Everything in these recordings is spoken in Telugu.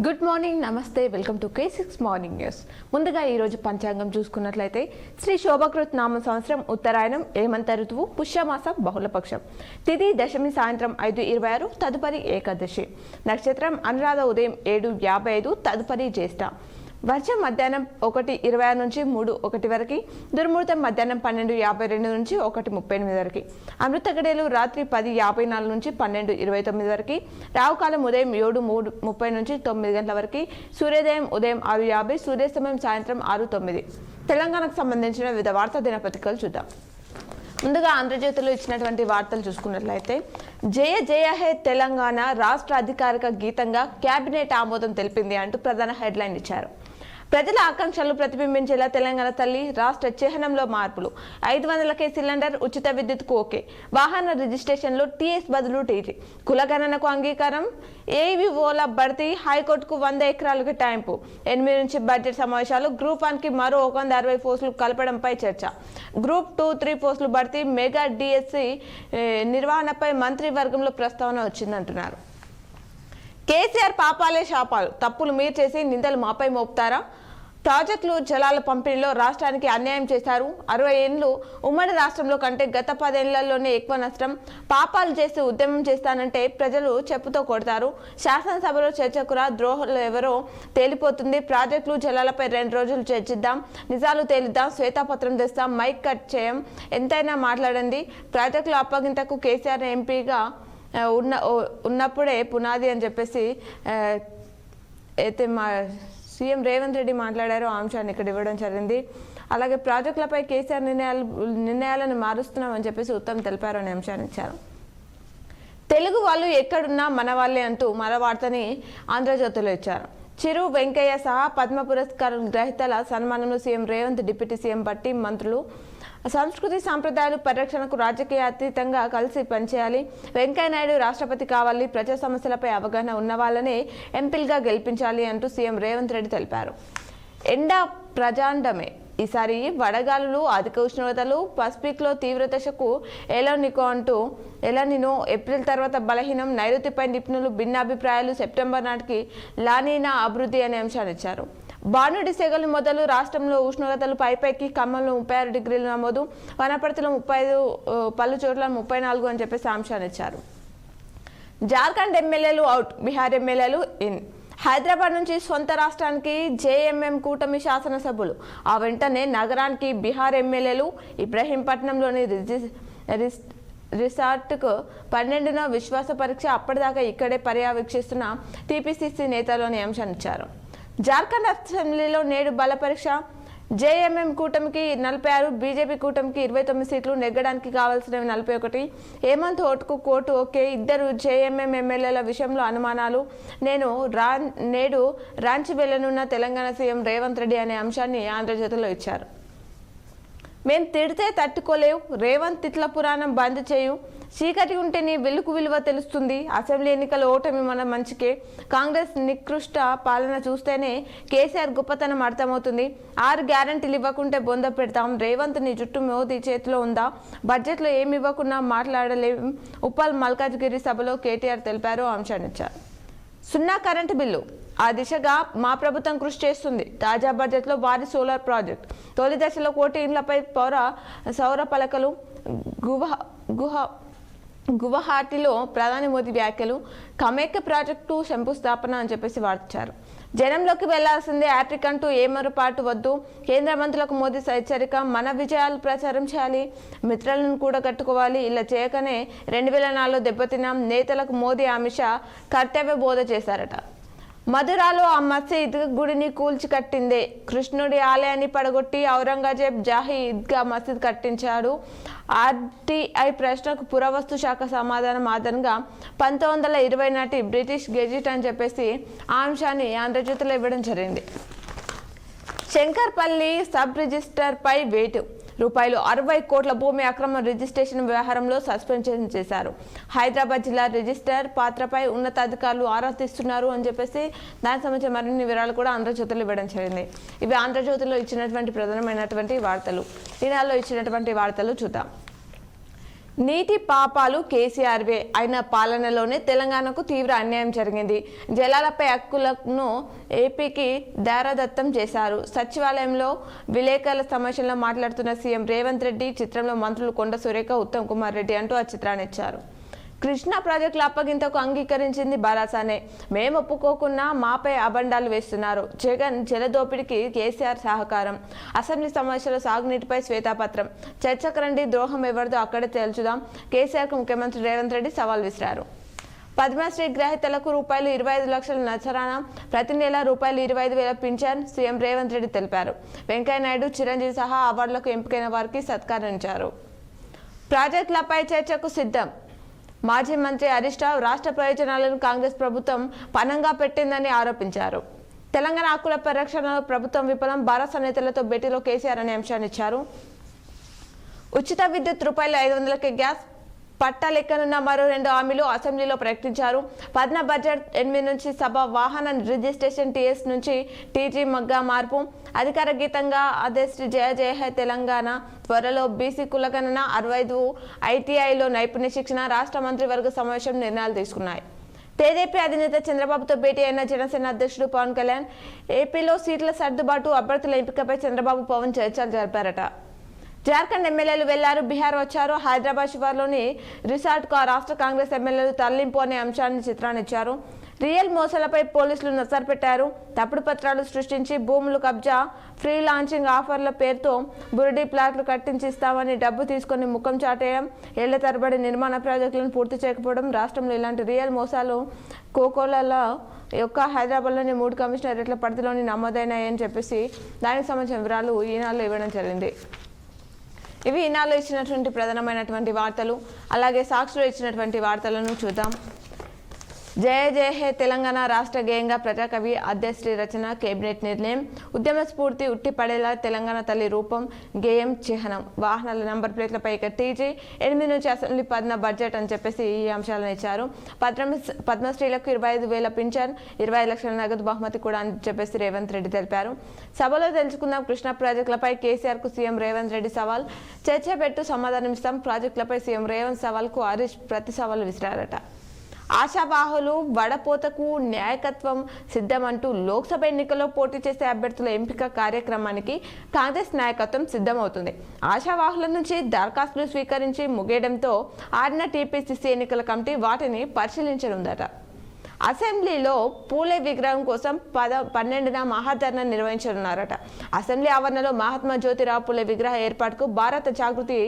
గుడ్ మార్నింగ్, నమస్తే, welcome to K6 morning news. ముందుగా ఈరోజు పంచాంగం చూసుకున్నట్లయితే శ్రీ శోభకృత్ నామ సంవత్సరం ఉత్తరాయణం, హేమంత ఋతువు, పుష్యమాసం, బహుళపక్షం, తిథి దశమి సాయంత్రం 5:26, తదుపరి ఏకాదశి, నక్షత్రం అనురాధ ఉదయం 7:55, తదుపరి జ్యేష్ఠ, వర్షం మధ్యాహ్నం 1:26 నుంచి 3:01 వరకు, దుర్ముహూర్తం మధ్యాహ్నం 12:52 నుంచి 1:38 వరకు, అమృత గడియలు రాత్రి 10:54 నుంచి 12:29 వరకు, రావుకాలం ఉదయం 7:30 నుంచి 9 గంటల వరకు, సూర్యోదయం ఉదయం 6:50, సూర్యాస్తమయం సాయంత్రం 6:09. తెలంగాణకు సంబంధించిన వివిధ వార్తా దినపత్రికలు చూద్దాం. ముందుగా ఆంధ్రజ్యోతిలో ఇచ్చినటువంటి వార్తలు చూసుకున్నట్లయితే, జయ జయ హే తెలంగాణ రాష్ట్ర అధికారిక గీతంగా కేబినెట్ ఆమోదం తెలిపింది అంటూ ప్రధాన హెడ్లైన్ ఇచ్చారు. ప్రజల ఆకాంక్షలు ప్రతిబింబించేలా తెలంగాణ తల్లి రాష్ట్ర చిహ్నంలో మార్పులు, 500కే సిలిండర్, ఉచిత విద్యుత్కు ఓకే, వాహన రిజిస్ట్రేషన్లో టీఎస్ బదులు టీటీ, కులగణనకు అంగీకారం, ఏవిఓల భర్తీ, హైకోర్టుకు 100 ఎకరాలు కేటాయింపు, 8 నుంచి బడ్జెట్ సమావేశాలు, గ్రూప్ 1కి మరో 160 పోస్టులు కలపడంపై చర్చ, గ్రూప్ 2-3 పోస్టులు భర్తీ, మెగా డిఎస్సి నిర్వహణపై మంత్రివర్గంలో ప్రస్తావన వచ్చిందంటున్నారు. కేసీఆర్ పాపాలే శాపాలు, తప్పులు మీరు చేసి నిందలు మాపై మోపుతారా? ప్రాజెక్టులు జలాల పంపిణీలో రాష్ట్రానికి అన్యాయం చేశారు. 60 ఏళ్లు ఉమ్మడి రాష్ట్రంలో కంటే గత 10 ఏళ్లలోనే ఎక్కువ నష్టం. పాపాలు చేసి ఉద్యమం చేస్తానంటే ప్రజలు చెప్పుతో కొడతారు. శాసనసభలో చర్చకురా, ద్రోహులు ఎవరో తేలిపోతుంది. ప్రాజెక్టులు జలాలపై 2 రోజులు చర్చిద్దాం, నిజాలు తేలిద్దాం, శ్వేతాపత్రం తెస్తాం, మైక్ కట్ చేయం, ఎంతైనా మాట్లాడండి. ప్రాజెక్టుల అప్పగింతకు కేసీఆర్ ఎంపీగా ఉన్నప్పుడే పునాది అని చెప్పేసి అయితే మా సీఎం రేవంత్ రెడ్డి మాట్లాడారు. ఆ అంశాన్ని ఇక్కడ ఇవ్వడం జరిగింది. అలాగే ప్రాజెక్టులపై కేసీఆర్ నిర్ణయాలను మారుస్తున్నామని చెప్పేసి ఉత్తమ్ తెలిపారు అనే అంశాన్ని ఇచ్చారు. తెలుగు వాళ్ళు ఎక్కడున్నా మన వాళ్ళే అంటూ మరో వార్తని ఆంధ్రజ్యోతిలో ఇచ్చారు. చిరు వెంకయ్య సహా పద్మ పురస్కార గ్రహీతల సన్మానంలో CM Revanth, deputy CM Bhatti, మంత్రులు. సంస్కృతి సాంప్రదాయాలు పరిరక్షణకు రాజకీయ అతీతంగా కలిసి పనిచేయాలి. వెంకయ్యనాయుడు రాష్ట్రపతి కావాలి. ప్రజా సమస్యలపై అవగాహన ఉన్న వాళ్ళనే ఎంపీలుగా గెలిపించాలి అంటూ సీఎం రేవంత్ రెడ్డి తెలిపారు. ఎండా ప్రజాండమే, ఈసారి వడగాలులు, అధిక ఉష్ణోగ్రతలు, పసిఫిక్లో తీవ్రదశకు ఎలానినో, ఏప్రిల్ తర్వాత బలహీనం, నైరుతిపై నిపుణులు భిన్నాభిప్రాయాలు, సెప్టెంబర్ నాటికి లానీనా అభివృద్ధి అనే అంశాన్ని ఇచ్చారు. బాణుడి సెగలు మొదలు, రాష్ట్రంలో ఉష్ణోగ్రతలు పైపైకి, ఖమ్మంలో 36 డిగ్రీలు నమోదు, వనపర్తిలో 35, పలు చోట్ల 34 అని చెప్పేసి అంశాన్ని ఇచ్చారు. జార్ఖండ్ ఎమ్మెల్యేలు అవుట్, బీహార్ ఎమ్మెల్యేలు ఇన్. హైదరాబాద్ నుంచి సొంత రాష్ట్రానికి జేఎంఎం కూటమి శాసనసభ్యులు. ఆ వెంటనే నగరానికి బీహార్ ఎమ్మెల్యేలు. ఇబ్రహీంపట్నంలోని రిసార్ట్కు 12న విశ్వాస పరీక్ష. అప్పటిదాకా ఇక్కడే పర్యవేక్షిస్తున్న టీపీసీసీ నేతలోని అంశాన్ని ఇచ్చారు. జార్ఖండ్ అసెంబ్లీలో నేడు బల పరీక్ష. జేఎంఎం కూటమికి 46, బీజేపీ కూటమికి 29 సీట్లు, నెగ్గడానికి కావాల్సినవి 41. హేమంత్ ఓటుకు కోర్టు ఓకే. 2 జేఎంఎం ఎమ్మెల్యేల విషయంలో అనుమానాలు. నేడు రాంచి వెళ్లనున్న తెలంగాణ సీఎం రేవంత్ రెడ్డి అనే అంశాన్ని ఆంధ్రజ్యోతిలో ఇచ్చారు. మేం తిడితే తట్టుకోలేవు, రేవంత్ తిట్ల పురాణం బంద్ చేయు, చీకటి ఉంటే నీ వెలుగు విలువ తెలుస్తుంది, అసెంబ్లీ ఎన్నికల ఓటమి మన మంచికే, కాంగ్రెస్ నికృష్ట పాలన చూస్తేనే కేసీఆర్ గొప్పతనం అర్థమవుతుంది, 6 గ్యారంటీలు ఇవ్వకుంటే బొంద పెడతాం, రేవంత్ నీ జుట్టు మోదీ చేతిలో ఉందా, బడ్జెట్లో ఏమి ఇవ్వకున్నా మాట్లాడలేం, ఉప్పల్ మల్కాజ్గిరి సభలో కేటీఆర్ తెలిపారు. అంశాన్ని ఇచ్చారు. 0 కరెంటు బిల్లు, ఆ దిశగా మా ప్రభుత్వం కృషి చేస్తుంది. తాజా బడ్జెట్లో భారీ సోలార్ ప్రాజెక్ట్, తొలి దశలో 1 కోటి ఇండ్లపై సౌర పలకలు. గువహాటీలో ప్రధాని మోదీ వ్యాఖ్యలు. కమేక్ ప్రాజెక్టు శంకుస్థాపన అని చెప్పేసి వార్చారు. జనంలోకి వెళ్లాల్సిందే హ్యాట్రిక్ అంటూ ఏమరుపాటు వద్దు, కేంద్ర మంత్రులకు మోదీ హెచ్చరిక. మన విజయాలు ప్రచారం చేయాలి, మిత్రులను కూడా కట్టుకోవాలి, ఇలా చేయకనే 2004లో దెబ్బతిన్నాం. నేతలకు మోదీ, అమిత్ షా కర్తవ్య బోధ చేశారట. మధురాలో ఆ మసీద్ గుడిని కూల్చి కట్టిందే, కృష్ణుడి ఆలయాన్ని పడగొట్టి ఔరంగజేబ్ జాహీ ఈద్గా మసీద్ కట్టించాడు. ఆర్టీఐ ప్రశ్నకు పురావస్తు శాఖ సమాధానం ఆధారంగా 1920 నాటి బ్రిటిష్ గెజిట్ అని చెప్పేసి ఆ అంశాన్ని ఆంధ్రజ్యోతిలో ఇవ్వడం జరిగింది. శంకర్పల్లి సబ్ రిజిస్టర్పై వేటు, ₹60 కోట్ల భూమి అక్రమ రిజిస్ట్రేషన్ వ్యవహారంలో సస్పెన్షన్ చేశారు. హైదరాబాద్ జిల్లా రిజిస్టర్ పాత్రపై ఉన్నతాధికారులు ఆరా తీస్తున్నారు అని చెప్పేసి దానికి సంబంధించిన మరిన్ని వివరాలు కూడా ఆంధ్రజ్యోతిలో ఇవ్వడం జరిగింది. ఇవి ఆంధ్రజ్యోతిలో ఇచ్చినటువంటి ప్రధానమైనటువంటి వార్తలు. ఈనాడులో ఇచ్చినటువంటి వార్తలు చూద్దాం. నీటి పాపాలు కేసీఆర్వే అయిన పాలనలోనే తెలంగాణకు తీవ్ర అన్యాయం జరిగింది. జలాలపై హక్కులను ఏపీకి దారదత్తం చేశారు. సచివాలయంలో విలేకరుల సమావేశంలో మాట్లాడుతున్న సీఎం రేవంత్ రెడ్డి చిత్రంలో మంత్రులు కొండ సురేఖ, ఉత్తమ్ కుమార్ రెడ్డి అంటూ ఆ చిత్రాన్ని ఇచ్చారు. కృష్ణా ప్రాజెక్టుల అప్పగింతకు అంగీకరించింది బారాసానే. మేము ఒప్పుకోకున్నా మాపై అబండాలు వేస్తున్నారు. జగన్ జలదోపిడికి కేసీఆర్ సహకారం. అసెంబ్లీ సమావేశంలో సాగునీటిపై శ్వేతాపత్రం. చర్చకు రండి, ద్రోహం ఎవరిదో అక్కడే తేల్చుదాం. కేసీఆర్కు ముఖ్యమంత్రి రేవంత్ రెడ్డి సవాల్ విసిరారు. పద్మశ్రీ గ్రహీతలకు రూపాయలు 25 లక్షల నజరానా, ప్రతి నెల రూపాయలు 25,000 పింఛన్ సీఎం రేవంత్ రెడ్డి తెలిపారు. వెంకయ్యనాయుడు, చిరంజీవి సహా అవార్డులకు ఎంపికైన వారికి సత్కరించారు. ప్రాజెక్టులపై చర్చకు సిద్ధం. మాజీ మంత్రి హరీష్ రావు రాష్ట్ర ప్రయోజనాలను కాంగ్రెస్ ప్రభుత్వం పణంగా పెట్టిందని ఆరోపించారు. తెలంగాణ హక్కుల పరిరక్షణలో ప్రభుత్వం విఫలం. భారత నేతలతో భేటీలో కేసీఆర్ అనే అంశాన్ని ఇచ్చారు. ఉచిత విద్యుత్ రూపాయలు 500కి గ్యాస్ పట్టాలెక్కనున్న మరో 2 హామీలు అసెంబ్లీలో ప్రకటించారు. పద్మ బడ్జెట్ 8 నుంచి సభ వాహన రిజిస్ట్రేషన్ టీఎస్ నుంచి టీజీ మగ్గా మార్పు. అధికార గీతంగా అధ్యక్ష జయ జయ హై తెలంగాణ. త్వరలో బీసీ కులగణన. 65 ఐటీఐలో నైపుణ్య శిక్షణ. రాష్ట్ర మంత్రివర్గ సమావేశం నిర్ణయాలు తీసుకున్నాయి. తెదేపీ అధినేత చంద్రబాబుతో భేటీ అయిన జనసేన అధ్యక్షుడు పవన్ కళ్యాణ్ ఏపీలో సీట్ల సర్దుబాటు, అభ్యర్థుల ఎంపికపై చంద్రబాబు పవన్ చర్చలు జరిపారట. జార్ఖండ్ ఎమ్మెల్యేలు వెళ్లారు, బీహార్ వచ్చారు. హైదరాబాద్ శివార్లోని రిసార్ట్కు ఆ రాష్ట్ర కాంగ్రెస్ ఎమ్మెల్యేలు తరలింపు అనే అంశాన్ని చిత్రాన్ని ఇచ్చారు. రియల్ మోసాలపై పోలీసులు నజర్ పెట్టారు. తప్పుడు పత్రాలు సృష్టించి భూములు కబ్జా, ఫ్రీ లాంచింగ్ ఆఫర్ల పేరుతో బురడీ ప్లాట్లు కట్టించి ఇస్తామని డబ్బు తీసుకొని ముఖం చాటేయడం, ఏళ్ల తరబడి నిర్మాణ ప్రాజెక్టులను పూర్తి చేయకపోవడం. రాష్ట్రంలో ఇలాంటి రియల్ మోసాలు కోకోల యొక్క హైదరాబాద్లోని 3 కమిషనరేట్ల పరిధిలోని నమోదైనాయని చెప్పేసి దానికి సంబంధించిన వివరాలు ఈనాడులో ఇవ్వడం జరిగింది. ఇవి ఈనాడులో ఇచ్చినటువంటి ప్రధానమైనటువంటి వార్తలు. అలాగే సాక్షిలో ఇచ్చినటువంటి వార్తలను చూద్దాం. జయ జయ హే తెలంగాణ రాష్ట్ర గేయంగా ప్రజాకవి అధ్యశ్రీ రచన. కేబినెట్ నిర్ణయం. ఉద్యమ స్ఫూర్తి ఉట్టిపడేలా తెలంగాణ తల్లి రూపం. గేయం చిహ్నం. వాహనాల నంబర్ ప్లేట్లపై ఇక టీజీ 8 నుంచి అసెంబ్లీ పద్మ బడ్జెట్ అని చెప్పేసి ఈ అంశాలను ఇచ్చారు. పద్మశ్రీలకు 25,000 పింఛన్, 25 లక్షల నగదు బహుమతి కూడా అని చెప్పేసి రేవంత్ రెడ్డి తెలిపారు. సభలో తెలుసుకుందాం. కృష్ణా ప్రాజెక్టులపై కేసీఆర్కు సీఎం రేవంత్ రెడ్డి సవాల్. చర్చ పెట్టు, సమాధానం ఇస్తాం. ప్రాజెక్టులపై సీఎం రేవంత్ సవాల్కు హరీష్ ప్రతి సవాల్ విసిరారట. ఆశావాహులు వడపోతకు న్యాయకత్వం సిద్ధమంటూ లోక్సభ ఎన్నికల్లో పోటీ చేసే అభ్యర్థుల ఎంపిక కార్యక్రమానికి కాంగ్రెస్ నాయకత్వం సిద్ధమవుతుంది. ఆశావాహుల నుంచి దరఖాస్తులు స్వీకరించి ముగియడంతో ఆడిన టీపీసీసీ ఎన్నికల కమిటీ వాటిని పరిశీలించనుందట. అసెంబ్లీలో పూలే విగ్రహం కోసం 12న మహాధర్నా నిర్వహించనున్నారట. అసెంబ్లీ ఆవరణలో మహాత్మా జ్యోతిరావు పూలే విగ్రహ ఏర్పాటుకు భారత జాగృతి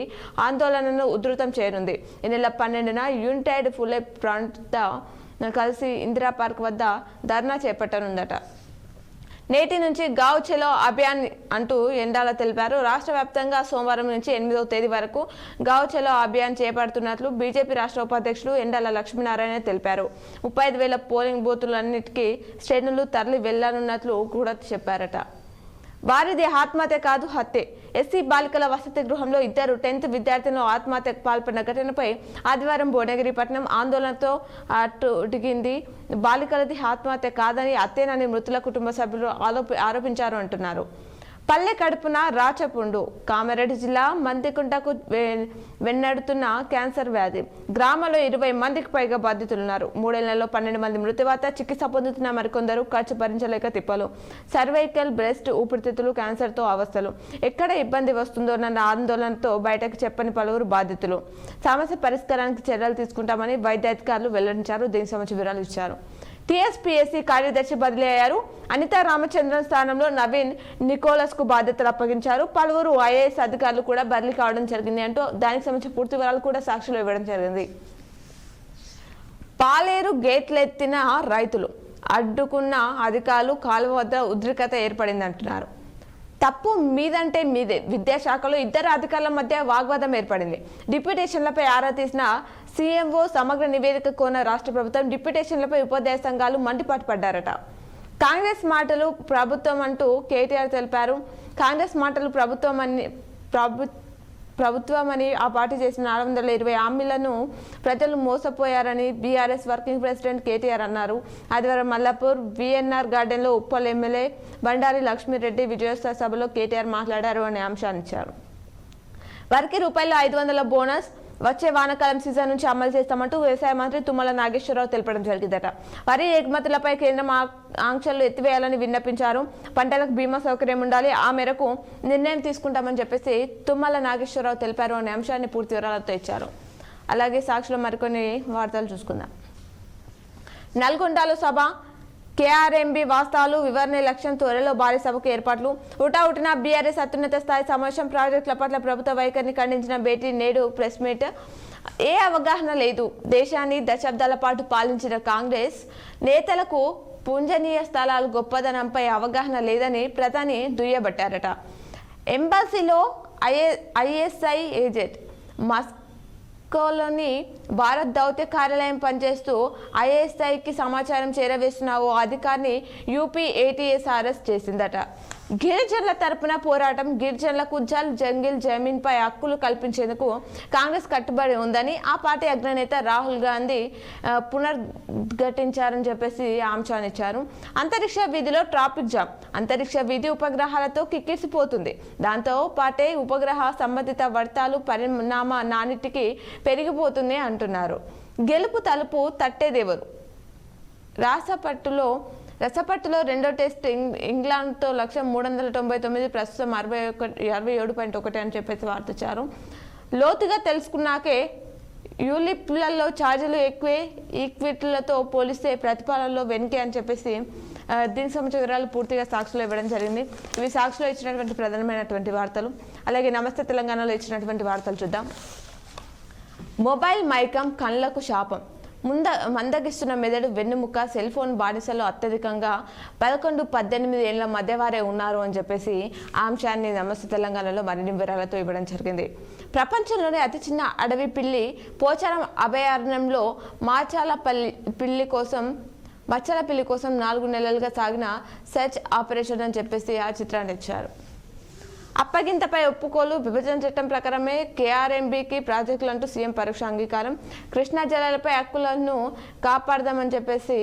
ఆందోళనను ఉధృతం చేయనుంది. ఈ నెల 12న యునైటెడ్ పూలే ఫ్రంట్ కలిసి ఇందిరా పార్క్ వద్ద ధర్నా చేపట్టనుందట. నేటి నుంచి గావ్ చలో అభియాన్ అంటూ ఎండాల తెలిపారు. రాష్ట్ర వ్యాప్తంగా సోమవారం నుంచి 8వ తేదీ వరకు గావ్ చలో అభియాన్ చేపడుతున్నట్లు బీజేపీ రాష్ట్ర ఉపాధ్యక్షుడు ఎండాల లక్ష్మీనారాయణ తెలిపారు. 35,000 పోలింగ్ బూతులన్నిటికీ శ్రేణులు తరలి వెళ్లనున్నట్లు కూడా చెప్పారట. వారిది ఆత్మహత్య కాదు, హత్యే. ఎస్సీ బాలికల వసతి గృహంలో 2 10th విద్యార్థులను ఆత్మహత్యకు పాల్పడిన ఘటనపై ఆదివారం భువనగిరి పట్టణం ఆందోళనతో అట్టుడిగింది. బాలికలది ఆత్మహత్య కాదని, హత్యేనని మృతుల కుటుంబ సభ్యులు ఆరోపించారు అంటున్నారు. పల్లె కడుపున రాచపుండు. కామారెడ్డి జిల్లా మందికుంటకు వెన్నడుతున్న క్యాన్సర్ వ్యాధి. గ్రామంలో 20 మందికి పైగా బాధితులున్నారు. 3 ఏళ్లలో 12 మంది మృత్యువాత. చికిత్స పొందుతున్న మరికొందరు ఖర్చు భరించలేక తిప్పలు. సర్వైకల్, బ్రెస్ట్, ఊపిరితిత్తులు క్యాన్సర్తో అవస్థలు. ఎక్కడ ఇబ్బంది వస్తుందోనన్న ఆందోళనతో బయటకు చెప్పని పలువురు బాధితులు. సమస్య పరిష్కారానికి చర్యలు తీసుకుంటామని వైద్యాధికారులు వెల్లడించారు. దీనికి సంబంధించిన వివరాలు ఇచ్చారు. టీఎస్పీఎస్సీ కార్యదర్శి బదిలీ అయ్యారు. అనితా రామచంద్రన్ స్థానంలో నవీన్ నికోలస్ కు బాధ్యతలు అప్పగించారు. పలువురు ఐఏఎస్ అధికారులు కూడా బదిలీ కావడం జరిగింది అంటూ దానికి సంబంధించిన పూర్తి వివరాలు కూడా సాక్షిలో ఇవ్వడం జరిగింది. పాలేరు గేట్లెత్తిన రైతులు, అడ్డుకున్న అధికారులు, కాలువ వద్ద ఉద్రిక్తత ఏర్పడింది అంటున్నారు. తప్పు మీదంటే మీదే. విద్యాశాఖలో 2 అధికారుల మధ్య వాగ్వాదం ఏర్పడింది. డిప్యూటేషన్లపై ఆరా తీసిన సీఎంఓ సమగ్ర నివేదిక కోన రాష్ట్ర ప్రభుత్వం. డిప్యూటేషన్లపై ఉపాధ్యాయ సంఘాలు మండిపాటు పడ్డారట. కాంగ్రెస్ మాటలు ప్రభుత్వం అంటూ కేటీఆర్ తెలిపారు. కాంగ్రెస్ మాటలు ప్రభుత్వమని ఆ పార్టీ చేసిన 420 హామీలను ప్రజలు మోసపోయారని బీఆర్ఎస్ వర్కింగ్ ప్రెసిడెంట్ కేటీఆర్ అన్నారు. ఆదివారం మల్లాపూర్ వీఎన్ఆర్ గార్డెన్లో ఉప్పల్ ఎమ్మెల్యే బండారి లక్ష్మీరెడ్డి విజయోత్సవ సభలో కేటీఆర్ మాట్లాడారు అనే అంశాన్ని ఇచ్చారు. వారికి రూపాయలు 500 బోనస్, వచ్చే వానాకాలం సీజన్ నుంచి అమలు చేస్తామంటూ వ్యవసాయ మంత్రి తుమ్మల నాగేశ్వరరావు తెలపడం జరిగిందట. వరి ఎగుమతులపై కేంద్రం ఆంక్షలు ఎత్తివేయాలని విన్నపించారు. పంటలకు బీమా సౌకర్యం ఉండాలి, ఆ మేరకు నిర్ణయం తీసుకుంటామని చెప్పేసి తుమ్మల నాగేశ్వరరావు తెలిపారు అనే అంశాన్ని పూర్తి వివరాలతో ఇచ్చారు. అలాగే సాక్షిలో మరికొన్ని వార్తలు చూసుకుందాం. నల్గొండలో సభ, కేఆర్ఎంబీ వాస్తవాలు వివరణ లక్ష్యం, త్వరలో భారీ సభకు ఏర్పాట్లు. ఉటావుటిన బీఆర్ఎస్ అత్యున్నత స్థాయి సమావేశం, ప్రాజెక్టుల పట్ల ప్రభుత్వ వైఖరిని ఖండించిన భేటీ, నేడు ప్రెస్ మీట్. ఏ అవగాహన లేదు, దేశాన్ని దశాబ్దాల పాటు పాలించిన కాంగ్రెస్ నేతలకు పూజనీయ స్థలాలు గొప్పదనంపై అవగాహన లేదని ప్రధాని దుయ్యబట్టారట. ఎంబాసీలో ఐఎస్ఐ ఏజెంట్ మస్కోలోని భారత్ దౌత్య కార్యాలయం పనిచేస్తూ ఐఎస్ఐకి సమాచారం చేరవేస్తున్న ఓ అధికారిని యూపీ ఏటీఎస్ అరెస్ట్ చేసిందట. గిరిజనుల తరపున పోరాటం, గిరిజనులకు జల్ జంగిల్ జమీన్పై హక్కులు కల్పించేందుకు కాంగ్రెస్ కట్టుబడి ఉందని ఆ పార్టీ అగ్రనేత రాహుల్ గాంధీ పునర్ఘటించారని చెప్పేసి అంశాన్ని ఇచ్చారు. అంతరిక్ష వీధిలో ట్రాఫిక్ జామ్, అంతరిక్ష వీధి ఉపగ్రహాలతో కిక్కిరిసిపోతుంది. దాంతో పాటే ఉపగ్రహ సంబంధిత వర్తాలు పరిణామ నాణ్యతకి పెరిగిపోతుంది అంటున్నారు. గెలుపు తలుపు తట్టేదెవరు? రసపట్టులో రెండో టెస్ట్ ఇంగ్లాండ్తో 1,399, ప్రస్తుతం 67.1 అని చెప్పేసి వార్త ఇచ్చారు. లోతుగా తెలుసుకున్నాకే యూలిప్లలో ఛార్జీలు ఎక్కువే, ఈక్విటీలతో పోలిస్తే ప్రతిపాదనలో వెనుకే అని చెప్పేసి దీనికి సంబంధించిన వివరాలు పూర్తిగా సాక్షిలో ఇవ్వడం జరిగింది. ఇవి సాక్షిలో ఇచ్చినటువంటి ప్రధానమైనటువంటి వార్తలు. అలాగే నమస్తే తెలంగాణలో ఇచ్చినటువంటి వార్తలు చూద్దాం. మొబైల్ మైకం కళ్ళకు శాపం, మందగిస్తున్న మెదడు వెన్నుముక్క, సెల్ ఫోన్ బానిసలు అత్యధికంగా 11-18 ఏళ్ల మధ్య వారే ఉన్నారు అని చెప్పేసి ఆ అంశాన్ని నమస్తే తెలంగాణలో మరిన్ని వివరాలతో ఇవ్వడం జరిగింది. ప్రపంచంలోనే అతి చిన్న అడవి పిల్లి పోచారం అభయారణ్యంలో మచ్చల పిల్లి కోసం 4 నెలలుగా సాగిన సెర్చ్ ఆపరేషన్ అని చెప్పేసి ఆ చిత్రాన్ని ఇచ్చారు. అప్పగింతపై ఒప్పుకోలు, విభజన చట్టం ప్రకారమే కేఆర్ఎంబీకి ప్రాజెక్టులంటూ సీఎం పరోక్ష అంగీకారం, కృష్ణా జలాలపై హక్కులను కాపాడదామని చెప్పేసి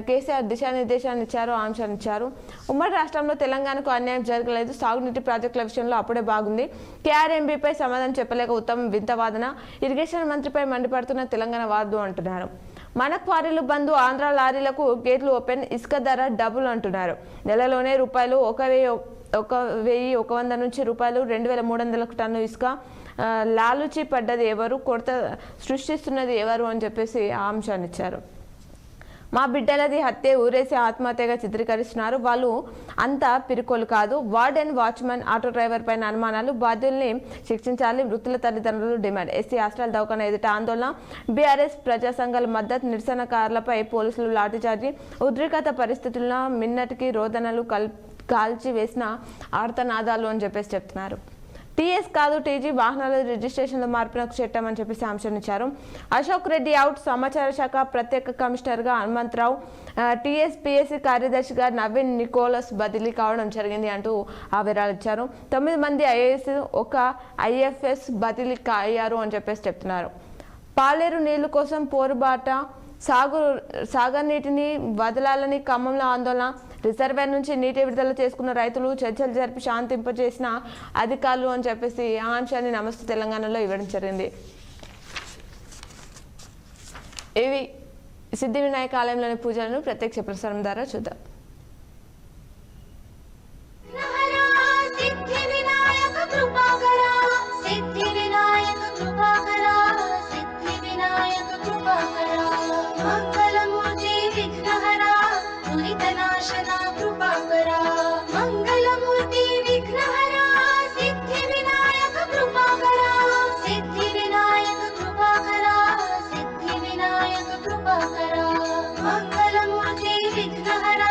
కేసీఆర్ దిశానిర్దేశాన్ని ఇచ్చారు, ఆంక్షలు ఇచ్చారు. ఉమ్మడి రాష్ట్రంలో తెలంగాణకు అన్యాయం జరగలేదు, సాగునీటి ప్రాజెక్టుల విషయంలో అప్పుడే బాగుంది, కేఆర్ఎంబీపై సమాధానం చెప్పలేక ఉత్తమం వింత వాదన, ఇరిగేషన్ మంత్రిపై మండిపడుతున్న తెలంగాణ వాదు అంటున్నారు. మన క్వారీలు బంధు, ఆంధ్ర లారీలకు గేట్లు ఓపెన్, ఇసుక ధర డబుల్ అంటున్నారు. నెలలోనే రూపాయలు 1,100 నుంచి రూపాయలు 2,300 టన్ను ఇసుక. లాలుచి పడ్డది ఎవరు, కొరత సృష్టిస్తున్నది ఎవరు అని చెప్పేసి ఆ అంశాన్ని ఇచ్చారు. మా బిడ్డలది హత్య, ఊరేసి ఆత్మహత్యగా చిత్రీకరిస్తున్నారు, వాళ్ళు అంతా పిరికోలు కాదు. వార్డెన్, వాచ్మెన్, ఆటో డ్రైవర్ పైన అనుమానాలు, బాధ్యుల్ని శిక్షించాలి, మృతుల తల్లిదండ్రులు డిమాండ్. ఎస్సీ హాస్టల్ దవాఖాన ఎదుట ఆందోళన, బీఆర్ఎస్ ప్రజా సంఘాల మద్దతు, నిరసనకారులపై పోలీసులు లాఠీచార్జి, ఉద్రిక్తత పరిస్థితుల్లో మిన్నటికి రోదనలు కాల్చి వేసిన ఆర్తనాదాలు అని చెప్పేసి చెప్తున్నారు. టీఎస్ కాదు టీజీ వాహనాల రిజిస్ట్రేషన్ల మార్పునకు చట్టం అని చెప్పేసి అంశాన్ని ఇచ్చారు. అశోక్ రెడ్డి అవుట్, సమాచార శాఖ ప్రత్యేక కమిషనర్గా హనుమంతరావు, టీఎస్పీఎస్సీ కార్యదర్శిగా నవీన్ నికోలస్ బదిలీ కావడం జరిగింది అంటూ ఆ వివరాలు ఇచ్చారు. 9 మంది ఐఏఎస్, 1 ఐఎఫ్ఎస్ బదిలీ అయ్యారు అని చెప్పేసి చెప్తున్నారు. పాలేరు నీళ్లు కోసం పోరుబాట, సాగనీటిని వదలాలని ఖమ్మంలో ఆందోళన, రిజర్వేర్ నుంచి నీటి విడుదల చేసుకున్న రైతులు చర్చలు జరిపి శాంతింపజేసిన అధికారులు అని చెప్పేసి ఆ అంశాన్ని నమస్తే తెలంగాణలో ఇవ్వడం జరిగింది. ఇవి సిద్ధి వినాయక ఆలయంలోని పూజలను ప్రత్యక్ష ప్రసారం ద్వారా చూద్దాం. మంగళమూర్తి విఘ్నహరా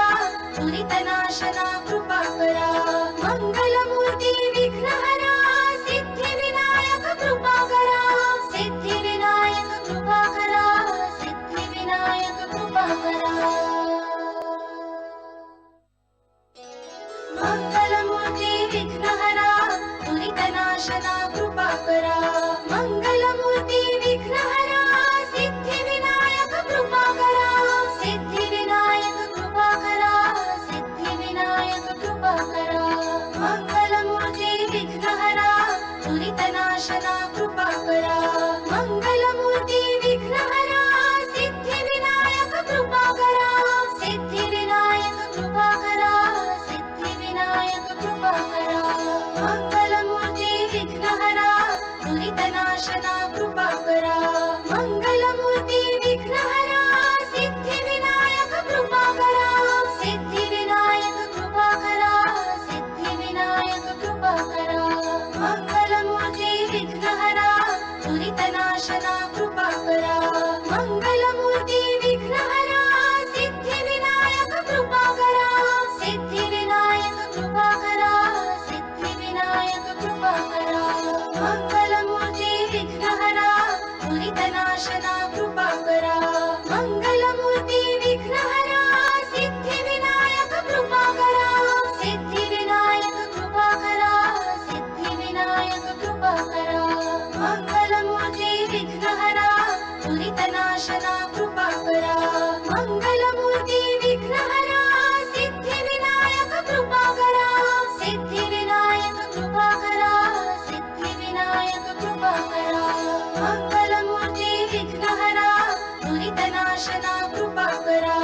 नाशना कृपाकरा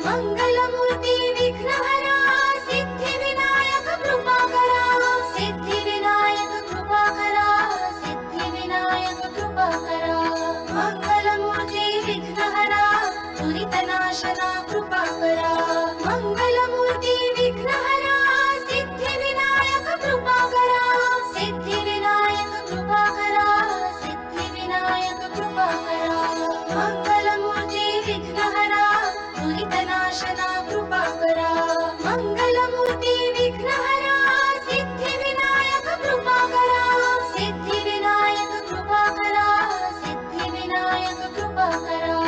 मंगलमूर्ति विघ्नहरा सिद्धि विनायक कृपाकरा सिद्धि विनायक कृपाकरा सिद्धि विनायक कृपाकरा मंगलमूर्ति विघ्नहरा दुरितनाशना कृपाकरा मंगलमूर्ति विघ्नहरा सिद्धि विनायक कृपाकरा सिद्धि विनायक कृपाकरा सिद्धि विनायक कृपाकरा मंगलमूर्ति विघ्नहरा दुरितनाशना कृपाकरा मंगलमूर्ति विघ्नहरा सिद्धि विनायक कृपाकरा सिद्धि विनायक कृपाकरा सिद्धि विनायक कृपाकरा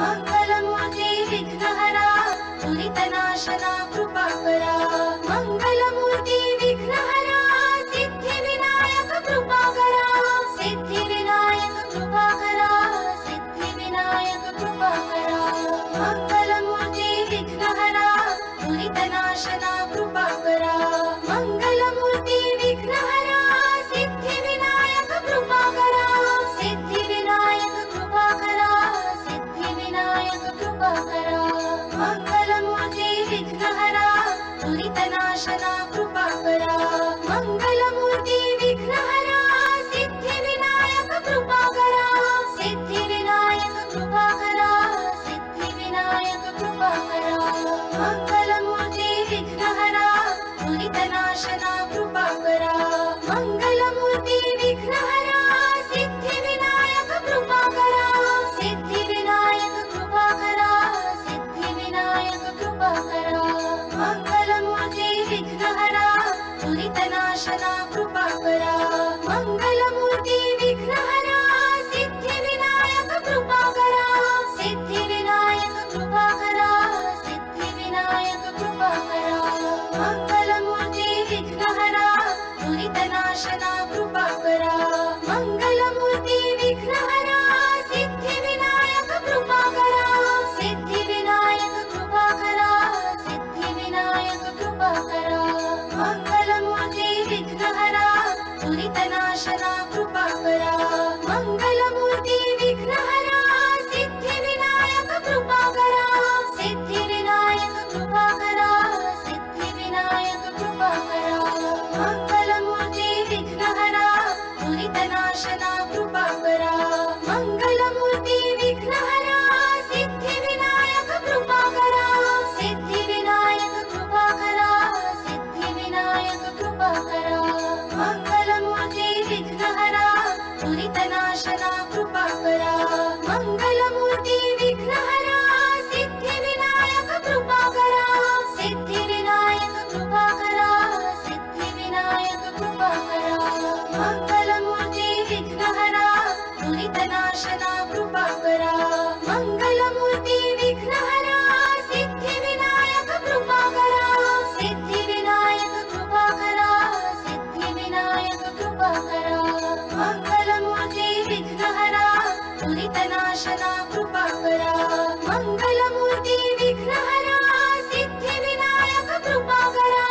मंगलमूर्ति विघ्नहरा दुरितनाशना कृपाकरा मंगलमूर्ति विघ्नहरा सिद्धि विनायक कृपाकरा सिद्धि विनायक कृपाकरा सिद्धि विनायक कृपाकरा मंगलमूर्ति विघ्नहरा दुरितनाशना कृपाकरा मंगलमूर्ति विघ्नहरा सिद्धि विनायक कृपाकरा सिद्धि विनायक कृपाकरा सिद्धि विनायक कृपाकरा मंगलमूर्ति विघ्नहरा दुरितनाशना कृपाकरा मंगलमूर्ति विघ्नहरा सिद्धि विनायक कृपाकरा सिद्धि विनायक कृपाकरा सिद्धि विनायक कृपाकरा मंगलमूर्ति विघ्नहरा दुरितनाशना कृपाकरा मंगलमूर्ति विघ्नहरा सिद्धि विनायक कृपाकरा सिद्धि विनायक कृपाकरा सिद्धि विनायक कृपाकरा मंगलमूर्ति विघ्नहरा दुरितनाशना कृपाकरा मंगलमूर्ति विघ्नहरा सिद्धि विनायक कृपाकरा सिद्धि विनायक कृपाकरा सिद्धि विनायक कृपाकरा मंगलमूर्ति विघ्नहरा दुरितनाशना कृपाकरा मंगलमूर्ति विघ्नहरा सिद्धि विनायक कृपाकरा सिद्धि विनायक कृपाकरा सिद्धि विनायक कृपाकरा मंगलमूर्ति विघ्नहरा दुरितनाशना कृपाकरा मंगलमूर्ति विघ्नहरा सिद्धि विनायक कृपाकरा सिद्धि विनायक कृपाकरा सिद्धि विनायक कृपाकरा मंगलमूर्ति विघ्नहरा दुरितनाशना कृपाकरा मंगलमूर्ति विघ्नहरा सिद्धि विनायक कृपाकरा सिद्धि विनायक कृपाकरा सिद्धि विनायक कृपाकरा मंगलमूर्ति विघ्नहरा दुरितनाशना कृपाकरा मंगलमूर्ति विघ्नहरा सिद्धि विनायक कृपाकरा सिद्धि विनायक कृपाकरा सिद्धि विनायक कृपाकरा मंगलमूर्ति विघ्नहरा दुरितनाशना कृपाकरा मंगलमूर्ति विघ्नहरा सिद्धि विनायक कृपाकरा सिद्धि विनायक कृपाकरा सिद्धि विनायक कृपाकरा मंगलमूर्ति विघ्नहरा दुरितनाशना कृपाकरा मंगलमूर्ति विघ्नहरा सिद्धि विनायक कृपाकरा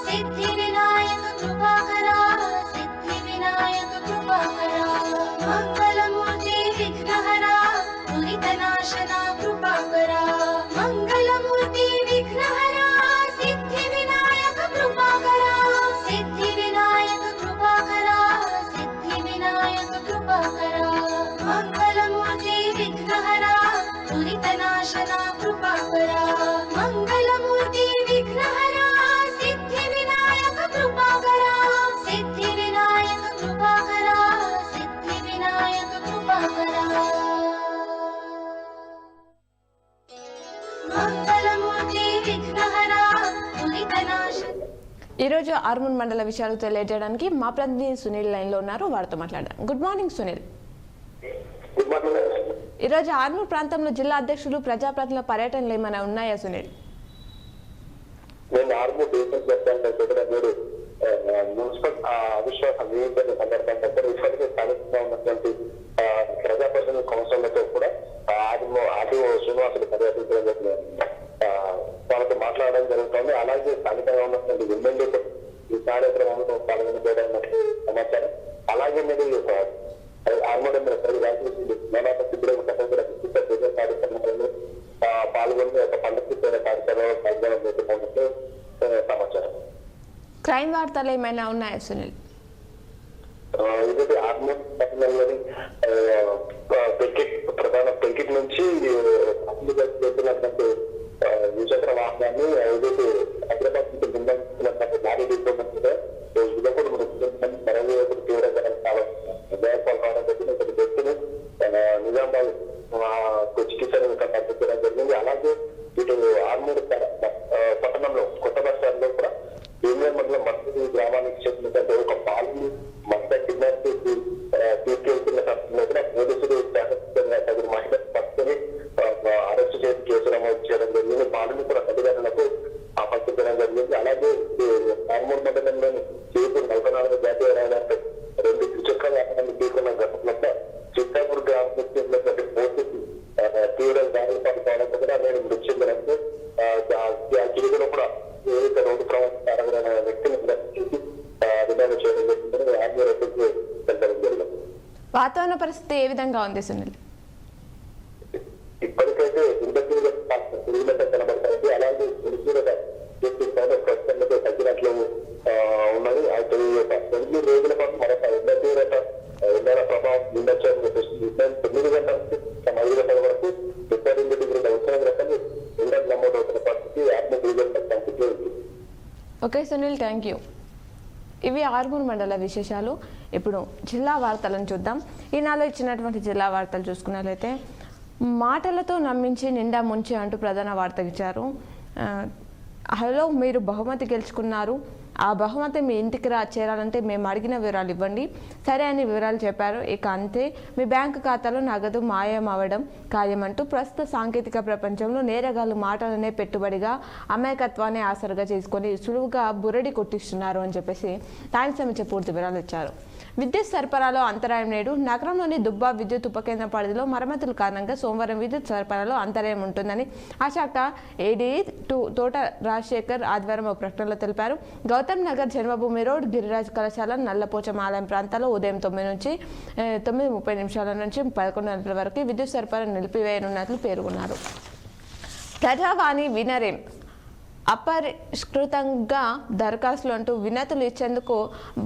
सिद्धि विनायक कृपाकरा सिद्धि विनायक कृपाकरा मंगलमूर्ति विघ्नहरा दुरितनाशना कृपाकरा मंगलमूर्ति विघ्नहरा सिद्धि विनायक कृपाकरा सिद्धि विनायक कृपाकरा सिद्धि विनायक कृपाकरा मंगलमूर्ति विघ्नहरा दुरितनाशना कृपाकरा मंगलमूर्ति विघ्नहरा सिद्धि विनायक कृपाकरा सिद्धि विनायक कृपाकरा सिद्धि विनायक कृपाकरा मंगलमूर्ति विघ्नहरा दुरितनाशना ఈరోజు ఆర్మూర్ మండల విషయాలు తెలియజేయడానికి మా ప్రతినిధి సునీల్ లైన్ లో ఉన్నారు. వారితో మాట్లాడదాం. Good morning Sunil. ఈరోజు ఆర్మూర్ ప్రాంతంలో జిల్లా అధ్యక్షులు ప్రజాప్రతినిధుల పర్యటనలు ఏమైనా ఉన్నాయా సునీల్? నేను ఆర్మూర్ మీరు మున్సిపల్ అవిశ్వాస నివేదిక సందర్భంగా ఇప్పటికే స్థానికంగా ఉన్నటువంటి ప్రజాప్రతినిధుల కౌన్సిలర్లతో కూడా ఆర్డీఓ శ్రీనివాసులు పర్యటించడం జరిగింది. వాళ్ళతో మాట్లాడడం జరుగుతుంది. అలాగే స్థానికంగా ఉన్నటువంటి ఎమ్మెల్యేతో ఈ కార్యక్రమంలో పాల్గొనడం సమాచారం. అలాగే మీరు ఆర్మూర్ కార్యక్రమంలో పాల్గొని ఒక పండుగ కార్యక్రమంలో పాల్గొనబోతున్నట్టు సమాచారం. క్రైమ్ వార్తలు ఏమైనా ఉన్నాయా సునీల్? ఇది ఆర్మూర్ పట్టణంలోని ప్రధాన పెంకిట్ నుంచి వెళ్తున్నటువంటి ద్విచక్ర వాహనాన్ని ఏదైతే హైదరాబాద్ నుంచి బృందిస్తున్నటువంటి లారీ ఢీకొన్నట్టుగా యువకుడు మరో యువకుడు తీవ్రంగా గాయపడడం జరిగింది. ఒక వ్యక్తిని నిజామాబాద్ చికిత్సను పంపించడం జరిగింది. అలాగే ఇటు ఆర్మూర్ పట్టణంలో కొత్త బస్ స్టాండ్ లో కూడా యూనియన్ మండలం మస్తీ గ్రామానికి చెందినటువంటి ఒక పాలు మహిళ కిడ్నాప్ చేసి తీసుకెళ్తున్న సమయంలో కూడా పోలీసులు తగిన మహిళ పట్టుకుని అరెస్ట్ చేసి కేసు నమోదు చేయడం జరిగింది. పాలను కూడా తల్లిదండ్రులకు పంపించడం జరిగింది. అలాగే ఆర్మూర్ మండలంలోని చేపూరు 44 జాతీయ రహదారిపై 2 ద్విచక్ర వాహనాన్ని తీసుకున్న ఘటనలో చిత్తాపూర్ గ్రామానికి చెందినటువంటి పోలీసు తీవ్ర గాయాలు పడుకోవడంతో కూడా నేను మృతి చెందడంతో ఆ గిరిజలో కూడా ఏదైతే రోడ్డు ప్రమాదకరమైన వ్యక్తిని చేసి విధానం చేయడం జరిగిందని ఆర్మూర్ వెళ్ళడం జరిగింది. వాతావరణ పరిస్థితి ఏ విధంగా ఉంది సునీల్? ఇప్పటికైతే పురుగులతో కనబడతాయి. అలాగే ప్రస్తుతంలో తగ్గినట్లు ఉన్నది. అయితే 2 రోజుల పాటు మరొక ఎండ ప్రభావం ఉండొచ్చని చెప్పేసి 9 గంటల నుంచి 5 గంటల వరకు 32 డిగ్రీల ఉష్ణోగ్రతలు ఎండలు నమోదవుతున్న పరిస్థితి ఆర్మూర్ కనిపిస్తుంది. Okay Sunil, thank you. ఇవి ఆర్మూర్ మండల విశేషాలు. ఇప్పుడు జిల్లా వార్తలను చూద్దాం. ఈనాలో ఇచ్చినటువంటి జిల్లా వార్తలు చూసుకున్నట్లయితే, మాటలతో నమ్మించి నిండా ముంచి అంటూ ప్రధాన వార్త ఇచ్చారు. హలో, మీరు బహుమతి గెలుచుకున్నారు, ఆ బహుమతి మీ ఇంటికి చేరాలంటే మేము అడిగిన వివరాలు ఇవ్వండి, సరే అని వివరాలు చెప్పారు. ఇక అంతే, మీ బ్యాంకు ఖాతాలో నగదు మాయం అవ్వడం ఖాయమంటూ ప్రస్తుత సాంకేతిక ప్రపంచంలో నేరగాళ్లు మాటలనే పెట్టుబడిగా అమాయకత్వాన్ని ఆసరగా చేసుకొని సులువుగా బురడి కొట్టిస్తున్నారు అని చెప్పేసి టైమ్స్ ఇచ్చే పూర్తి వివరాలు ఇచ్చారు. విద్యుత్ సరఫరాలో అంతరాయం నేడు. నగరంలోని దుబ్బా విద్యుత్ ఉపకేంద్ర పరిధిలో మరమ్మతుల కారణంగా సోమవారం విద్యుత్ సరఫరాలో అంతరాయం ఉంటుందని ఆ శాఖ ఏడీ తోట రాజశేఖర్ ఆదివారం ఒక ప్రకటనలో తెలిపారు. గౌతమ్ నగర్, జన్మభూమి రోడ్, గిరిరాజ్ కళాశాల, నల్లపోచం ఆలయం ప్రాంతాల్లో ఉదయం 9 నుంచి 9:30 నుంచి 11 గంటల వరకు విద్యుత్ సరఫరా నిలిపివేయనున్నట్లు పేర్కొన్నారు. ప్రజావాణి వినరేం అపరిష్కృతంగా దరఖాస్తులు అంటూ వినతులు ఇచ్చేందుకు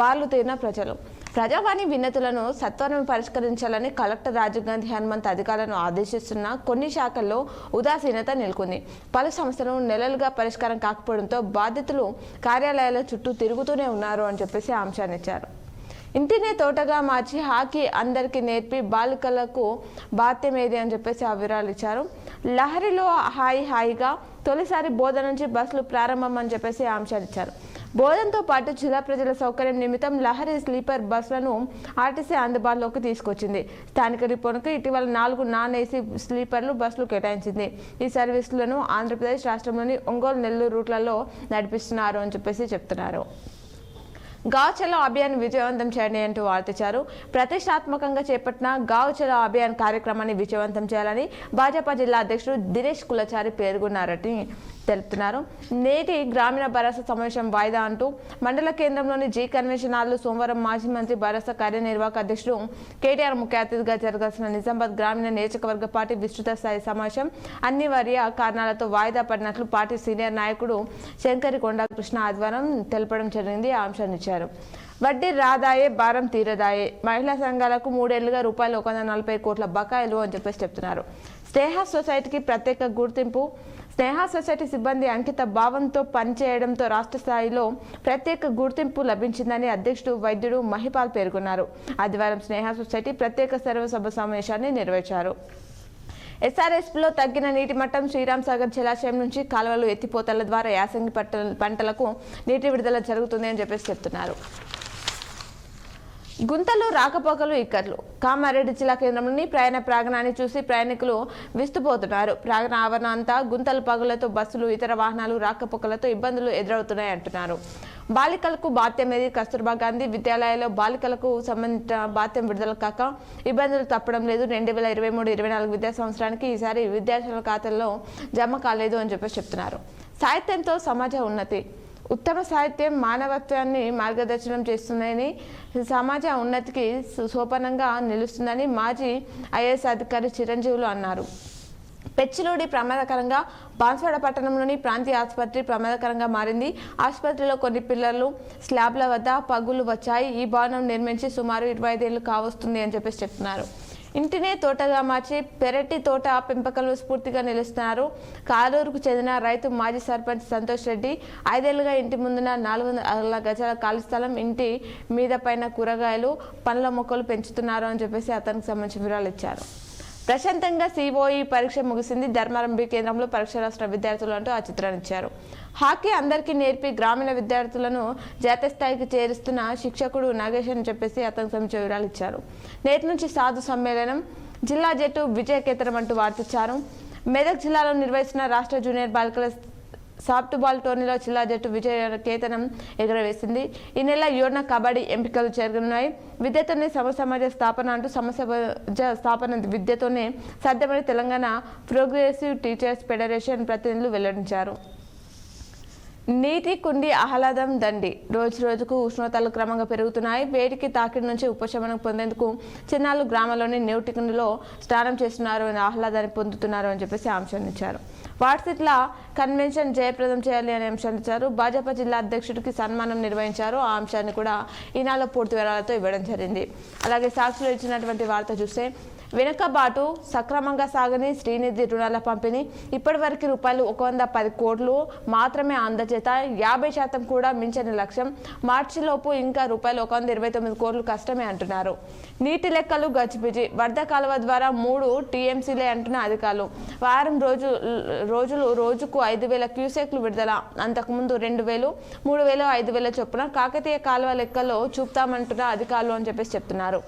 బార్లు తీరిన ప్రజలు. ప్రజావాణి వినతులను సత్వరం పరిష్కరించాలని కలెక్టర్ రాజీవ్ గాంధీ హనుమంత్ అధికారులను ఆదేశిస్తున్న కొన్ని శాఖల్లో ఉదాసీనత నెలకొంది. పలు సమస్యలు నెలలుగా పరిష్కారం కాకపోవడంతో బాధితులు కార్యాలయాల చుట్టూ తిరుగుతూనే ఉన్నారు అని చెప్పేసి అంశాన్ని ఇచ్చారు. ఇంటినే తోటగా మార్చి హాకీ అందరికీ నేర్పి బాలికలకు బాధ్యమేది అని చెప్పేసి ఆ వివరాలు ఇచ్చారు. లహరిలో హాయిగా తొలిసారి బోధన నుంచి బస్సులు ప్రారంభం అని చెప్పేసి అంశాలు ఇచ్చారు. బోధనతో పాటు జిల్లా ప్రజల సౌకర్యం నిమిత్తం లహరి స్లీపర్ బస్సులను ఆర్టీసీ అందుబాటులోకి తీసుకొచ్చింది. స్థానిక రిపోర్టుకు ఇటీవల 4 నాన్ ఏసీ స్లీపర్లు బస్సులు కేటాయించింది. ఈ సర్వీసులను ఆంధ్రప్రదేశ్ రాష్ట్రంలోని ఒంగోలు, నెల్లూరు రూట్లలో నడిపిస్తున్నారు అని చెప్పేసి చెప్తున్నారు. గావ్ చలో అభియాన్ విజయవంతం చేయండి అంటూ వార్తించారు. ప్రతిష్టాత్మకంగా చేపట్టిన గావ్ చలో అభియాన్ కార్యక్రమాన్ని విజయవంతం చేయాలని భాజపా జిల్లా అధ్యక్షుడు దినేష్ కులచారి పేర్కొన్నారని తెలుపుతున్నారు. నేటి గ్రామీణ భరోసా సమావేశం వాయిదా అంటూ మండల కేంద్రంలోని జీ కన్వెన్షన్ హాల్లో సోమవారం మాజీ మంత్రి భరోసా కార్యనిర్వాహక అధ్యక్షుడు కేటీఆర్ ముఖ్య అతిథిగా జరగాల్సిన నిజామాబాద్ గ్రామీణ నియోజకవర్గ పార్టీ విస్తృత స్థాయి సమావేశం అనివార్య కారణాలతో వాయిదా పడినట్లు పార్టీ సీనియర్ నాయకుడు శంకరి కొండా కృష్ణ ఆదివారం తెలపడం జరిగింది. ఆ అంశాన్ని ఇచ్చారు. వడ్డీ రాదాయే, భారం తీరదాయే, మహిళా సంఘాలకు 3 ఏళ్లుగా రూపాయలు 140 కోట్ల బకాయిలు అని చెప్పేసి చెప్తున్నారు. స్నేహ సొసైటీకి ప్రత్యేక గుర్తింపు. స్నేహ సొసైటీ సిబ్బంది అంకిత భావంతో పనిచేయడంతో రాష్ట్ర స్థాయిలో ప్రత్యేక గుర్తింపు లభించిందని అధ్యక్షుడు వైద్యుడు మహిపాల్ పేర్కొన్నారు. ఆదివారం స్నేహ సొసైటీ ప్రత్యేక సర్వసభ సమావేశాన్ని నిర్వహించారు. ఎస్ఆర్ఎస్లో తగ్గిన నీటి మట్టం. శ్రీరామ్ సాగర్ జలాశయం నుంచి కాలువలు ఎత్తిపోతల ద్వారా యాసంగి పంటలకు నీటి విడుదల జరుగుతుంది అని చెప్పేసి చెప్తున్నారు. గుంతలు, రాకపోకలు, ఇక్కట్లు. కామారెడ్డి జిల్లా కేంద్రంలోని ప్రయాణ ప్రాంగణాన్ని చూసి ప్రయాణికులు విస్తుపోతున్నారు. ప్రాంగణ ఆవరణ అంతా గుంతలు, పగులతో బస్సులు, ఇతర వాహనాలు రాకపోకలతో ఇబ్బందులు ఎదురవుతున్నాయి అంటున్నారు. బాలికలకు బాత్యమేది. కస్తూర్బా గాంధీ విద్యాలయాల్లో బాలికలకు సంబంధించిన బాత్యం విడుదల కాక ఇబ్బందులు తప్పడం లేదు. 2023-24 విద్యా సంవత్సరానికి ఈసారి విద్యార్థుల ఖాతాల్లో జమ కాలేదు అని చెప్పేసి చెప్తున్నారు. సాహిత్యంతో సమాజ ఉన్నతి. ఉత్తమ సాహిత్యం మానవత్వాన్ని మార్గదర్శనం చేస్తుందని, సమాజ ఉన్నతికి సోపానంగా నిలుస్తుందని మాజీ ఐఏఎస్ అధికారి చిరంజీవులు అన్నారు. పెచ్చిలోడి ప్రమాదకరంగా బాన్స్వాడ పట్టణంలోని ప్రాంతీయ ఆసుపత్రి ప్రమాదకరంగా మారింది. ఆసుపత్రిలో కొన్ని పిల్లర్లు స్లాబ్ల వద్ద పగులు వచ్చాయి. ఈ భవనం నిర్మించి సుమారు 25 ఏళ్లు కావస్తుంది అని చెప్పేసి చెప్తున్నారు. ఇంటినే తోటగా మార్చి పెరటి తోట పెంపకంలో స్ఫూర్తిగా నిలుస్తున్నారు. కాలూరుకు చెందిన రైతు మాజీ సర్పంచ్ సంతోష్ రెడ్డి 5 ఏళ్లుగా ఇంటి ముందున 400 గజాల ఖాళీ స్థలం, ఇంటి మీద పైన కూరగాయలు పండ్ల మొక్కలు పెంచుతున్నారు అని చెప్పేసి అతనికి సంబంధించిన వివరాలు ఇచ్చారు. ప్రశాంతంగా సిఓఈ పరీక్ష ముగిసింది. ధర్మారం బి కేంద్రంలో పరీక్ష రాసిన విద్యార్థులు అంటూ ఆ చిత్రాన్ని ఇచ్చారు. హాకీ అందరికీ నేర్పి గ్రామీణ విద్యార్థులను జాతీయ స్థాయికి చేరుస్తున్న శిక్షకుడు నాగేష్ అని చెప్పేసి అతనికి సంబంధించిన వివరాలు ఇచ్చారు. నేటి నుంచి సాధు సమ్మేళనం, జిల్లా జట్టు విజయకేతనం అంటూ వార్తిచ్చారు. మెదక్ జిల్లాలో నిర్వహిస్తున్న రాష్ట్ర జూనియర్ బాలికల సాఫ్ట్ బాల్ టోర్నీలో జిల్లా జట్టు విజయ కేతనం ఎగురవేసింది. ఈ నెల 7న కబడ్డీ ఎంపికలు జరగనున్నాయి. విద్యతోనే సమాజ స్థాపన అంటూ సమాజ స్థాపన విద్యతోనే సాధ్యమని తెలంగాణ ప్రోగ్రెసివ్ టీచర్స్ ఫెడరేషన్ ప్రతినిధులు వెల్లడించారు. నీటి కుండి ఆహ్లాదం దండి. రోజు రోజుకు ఉష్ణోగ్రతలు క్రమంగా పెరుగుతున్నాయి. వేడికి తాకిడి నుంచి ఉపశమనం పొందేందుకు చిన్నాలు గ్రామంలోని నీటి కుండిలో స్నానం చేస్తున్నారు, ఆహ్లాదాన్ని పొందుతున్నారు అని చెప్పేసి అంశాన్ని ఇచ్చారు. వాట్సిట్ల కన్వెన్షన్ జయప్రదం చేయాలి అనే అంశాన్ని ఇచ్చారు. భాజపా జిల్లా అధ్యక్షుడికి సన్మానం నిర్వహించారు. ఆ అంశాన్ని కూడా ఈనాడులో పూర్తి వివరాలతో ఇవ్వడం జరిగింది. అలాగే సాక్షులు ఇచ్చినటువంటి వార్త చూస్తే, వెనుకబాటు సక్రమంగా సాగని శ్రీనిధి రుణాల పంపిణీ ఇప్పటి వరకు రూపాయలు 110 కోట్లు మాత్రమే అందజేత 50% కూడా మించని లక్ష్యం. మార్చిలోపు ఇంకా రూపాయలు 129 కోట్లు కష్టమే అంటున్నారు. నీటి లెక్కలు గజిబిజి. వరద కాలువ ద్వారా 3 టీఎంసీలే అంటున్న అధికారులు. వారం రోజుకు 5,000 క్యూసెక్లు విడుదల. అంతకుముందు 2,000, 3,000, 5,000 చొప్పున కాకతీయ కాలువ లెక్కల్లో చూపుతామంటున్న అధికారులు అని చెప్పేసి చెప్తున్నారు.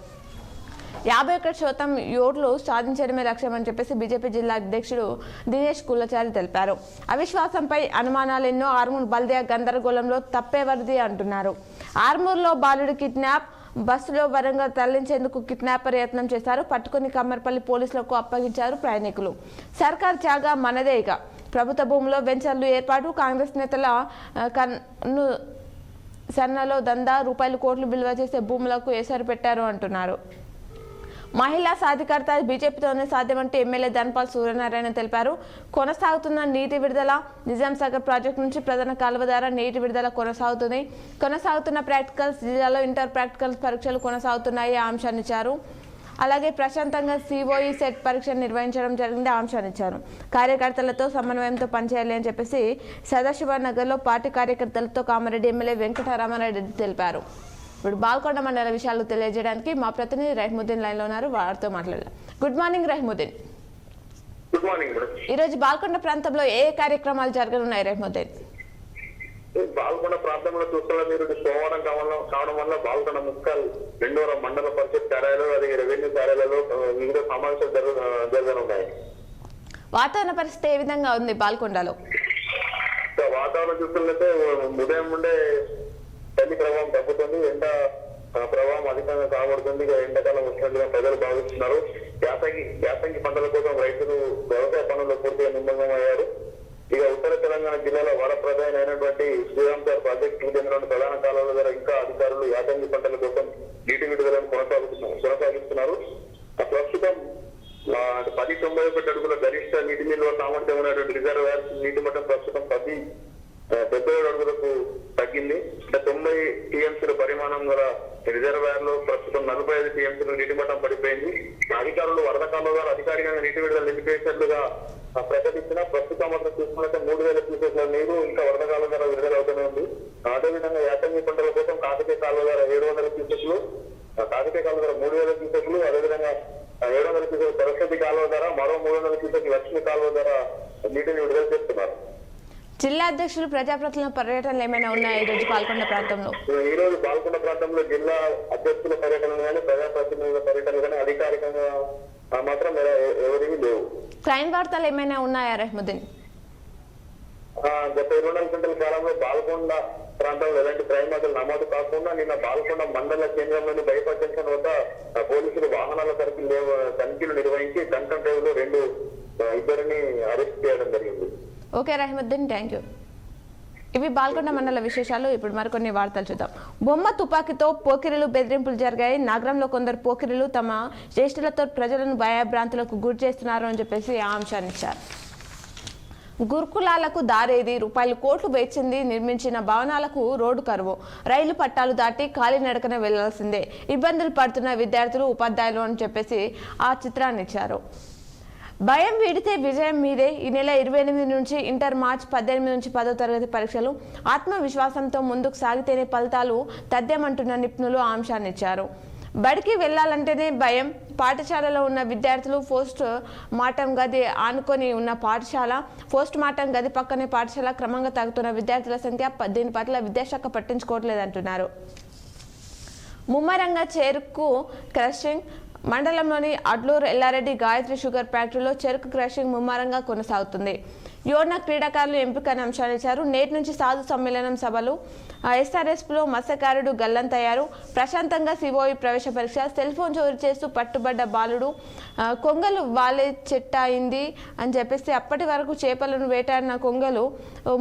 51% ఓట్లు సాధించడమే లక్ష్యం అని చెప్పేసి బీజేపీ జిల్లా అధ్యక్షుడు దినేష్ కులచారి తెలిపారు. అవిశ్వాసంపై అనుమానాలెన్నో. ఆర్మూర్ బల్దియా గందరగోళంలో తప్పేవరిది అంటున్నారు. ఆర్మూర్లో బాలుడు కిడ్నాప్. బస్సులో వరంగల్ తరలించేందుకు కిడ్నాపర్ యత్నం చేశారు. పట్టుకుని కమ్మర్పల్లి పోలీసులకు అప్పగించారు ప్రయాణికులు. సర్కార్ జాగా మనదే. ఇక ప్రభుత్వ భూమిలో వెంచర్లు ఏర్పాటు. కాంగ్రెస్ నేతల కన్ను సన్నలో దందా. రూపాయలు కోట్లు విలువ చేసే భూములకు ఎసరు పెట్టారు అంటున్నారు. మహిళా సాధికారత బీజేపీతోనే సాధ్యమంటే ఎమ్మెల్యే ధన్పాల్ సూర్యనారాయణ తెలిపారు. కొనసాగుతున్న నీటి విడుదల. నిజాం సాగర్ ప్రాజెక్టు నుంచి ప్రధాన కాలువ ద్వారా నీటి విడుదల కొనసాగుతుంది. కొనసాగుతున్న ప్రాక్టికల్స్. జిల్లాలో ఇంటర్ ప్రాక్టికల్స్ పరీక్షలు కొనసాగుతున్నాయి. ఆ అంశాన్ని ఇచ్చారు. అలాగే ప్రశాంతంగా సిఓఈ సెట్ పరీక్ష నిర్వహించడం జరిగింది. ఆ అంశాన్ని ఇచ్చారు. కార్యకర్తలతో సమన్వయంతో పనిచేయాలి అని చెప్పేసి సదాశివనగర్లో పార్టీ కార్యకర్తలతో కామారెడ్డి ఎమ్మెల్యే వెంకటరామారెడ్డి తెలిపారు. ఇప్పుడు బాల్కొండ మండల విషయాలు తెలియజేయడానికి మా ప్రతినిధి రహీముద్దీన్ లైన్ లో ఉన్నారు. వారితో మాట్లాడదాం. Good morning Rahimuddin. Good morning madam. ఈ రోజు బాల్కొండ ప్రాంతంలో ఏ కార్యక్రమాలు జరగనున్నాయి రహీముద్దీన్? బాల్కొండ ప్రాంతంలో చూస్తున్న మీరు సోమవారం కావడం వల్ల బాల్కొండ ముక్కల్ 2వ మండల పరిషత్ కార్యాలయాలు, అదే రెవెన్యూ కార్యాలయాలు వివిధ సమావేశాలు జరగనున్నాయి. వాతావరణ పరిస్థితి ఏ విధంగా ఉంది బాల్కొండలో? వాతావరణం చూస్తున్నట్లయితే ఉదయం నుండే చలి ప్రభావం తగ్గుతుంది. ఎండ ప్రభావం అధికంగా కాబడుతుంది. ఎండాకాలం వచ్చినట్టుగా ప్రజలు భావిస్తున్నారు. యాసంగి పంటల కోసం రైతులు వ్యవసాయ పనుల్లో పూర్తిగా నిమగ్నమయ్యారు. ఇక ఉత్తర తెలంగాణ జిల్లాలో వరప్రధాన అయినటువంటి శ్రీరామ్ సార్ ప్రాజెక్టు చెందిన ప్రధాన కాలువల ద్వారా ఇంకా అధికారులు యాసంగి పంటల కోసం నీటి విడుదలను కొనసాగిస్తున్నారు. ప్రస్తుతం 1091 అడుగుల గరిష్ట నీటి నిల్వ సామర్థ్యం ఉన్నటువంటి రిజర్వాయర్ నీటి మట్టం ప్రస్తుతం 77 అడుగులకు తగ్గింది. 90 టీఎంసీల పరిమాణం గల రిజర్వాయర్ లో ప్రస్తుతం 45 టీఎంసీల నీటి మట్టం పడిపోయింది. అధికారులు వరద కాలువ ద్వారా అధికారికంగా నీటి విడుదల నిలిపేసినట్లుగా ప్రకటించిన ప్రస్తుతం మాత్రం చూసుకున్నట్టే 3,000 క్యూసెక్ల నీరు ఇంకా వరద కాలువ ద్వారా విడుదల అవుతూనే ఉంది. అదేవిధంగా యాసంగి పంటల కోసం కాకతీయ కాలువ ద్వారా 700 క్యూసెక్లు, కాకతీయ కాలువ ద్వారా 3,000 క్యూసెక్లు, అదేవిధంగా 700 క్యూసెక్లు సరస్వతి కాలువ ద్వారా మరో 300 క్యూసెక్లు లక్ష్మీ కాలువ ద్వారా నీటిని విడుదల చేస్తున్నారు. జిల్లా అధ్యక్షులు ప్రజాప్రతినిధుల పర్యటనలు ఏమైనా ఉన్నాయా ఈ రోజు పాల్కొండ ప్రాంతంలో? ఈ రోజు పాల్కొండ ప్రాంతంలో జిల్లా అధ్యక్షుల పర్యటనలు కానీ ప్రజాప్రతినిధుల పర్యటనలు కానీ అధికారికంగా మాత్రం ఎవరివి లేవు. క్రైమ్ వార్తలు ఏమైనా ఉన్నాయా రహీముద్దీన్? గత 24 గంటల కాలంలో పాల్కొండ ప్రాంతంలో ఎలాంటి క్రైమ్ వార్తలు నమోదు కాకుండా నిన్న పాల్కొండ మండల కేంద్రంలోని బైపాస్ జంక్షన్ వద్ద పోలీసులు వాహనాల తనిఖీలు నిర్వహించి కంటెంట్ డ్రైవ్లో ఇద్దరిని అరెస్ట్ చేయడం జరిగింది. Okay Rahimuddin, thank you. ఇవి బాల్కొండ మండల విశేషాలు. ఇప్పుడు మరికొన్ని వార్తలు చూద్దాం. బొమ్మ తుపాకీతో పోకిరీలు బెదిరింపులు జరిగాయి. నగరంలో కొందరు పోకిరీలు తమ జ్యేష్ఠులతో ప్రజలను భయభ్రాంతులకు గురి చేస్తున్నారు అని చెప్పేసి ఆ అంశాన్ని ఇచ్చారు. గురుకులాలకు దారేది, రూపాయలు కోట్లు వేచింది నిర్మించిన భవనాలకు రోడ్డు కరువు, రైలు పట్టాలు దాటి కాలినడకన వెళ్లాల్సిందే, ఇబ్బందులు పడుతున్న విద్యార్థులు ఉపాధ్యాయులు అని చెప్పేసి ఆ చిత్రాన్ని ఇచ్చారు. భయం వీడితే విజయం మీదే. ఈ నెల 28 నుంచి ఇంటర్, మార్చి 18 నుంచి 10వ తరగతి పరీక్షలు. ఆత్మవిశ్వాసంతో ముందుకు సాగితేనే ఫలితాలు తథ్యమంటున్న నిపుణులు ఆ అంశాన్ని ఇచ్చారు. బడికి వెళ్లాలంటేనే భయం. పాఠశాలలో ఉన్న విద్యార్థులు పోస్ట్ మార్టం గది ఆనుకొని ఉన్న పాఠశాల, పోస్ట్ మార్టం గది పక్కనే పాఠశాల, క్రమంగా తగ్గుతున్న విద్యార్థుల సంఖ్య. దీని పట్ల విద్యాశాఖ పట్టించుకోవట్లేదంటున్నారు. ముమ్మరంగా చెరుకు క్రషింగ్. మండలంలోని అడ్లూరు ఎల్లారెడ్డి గాయత్రి షుగర్ ఫ్యాక్టరీలో చెరుకు క్రషింగ్ ముమ్మరంగా కొనసాగుతుంది. యువన క్రీడాకారులు ఎంపికైన అంశాలు ఇచ్చారు. నేటి నుంచి సాధు సమ్మేళనం సభలు. ఎస్ఆర్ఎస్లో మత్స్యకారుడు గల్లంతయ్యారు. ప్రశాంతంగా సిఓఈ ప్రవేశ పరీక్ష. సెల్ ఫోన్ చోరీ చేస్తూ పట్టుబడ్డ బాలుడు. కొంగలు వాలే చెట్టు అయింది అని చెప్పేసి అప్పటి వరకు చేపలను వేటాడిన కొంగలు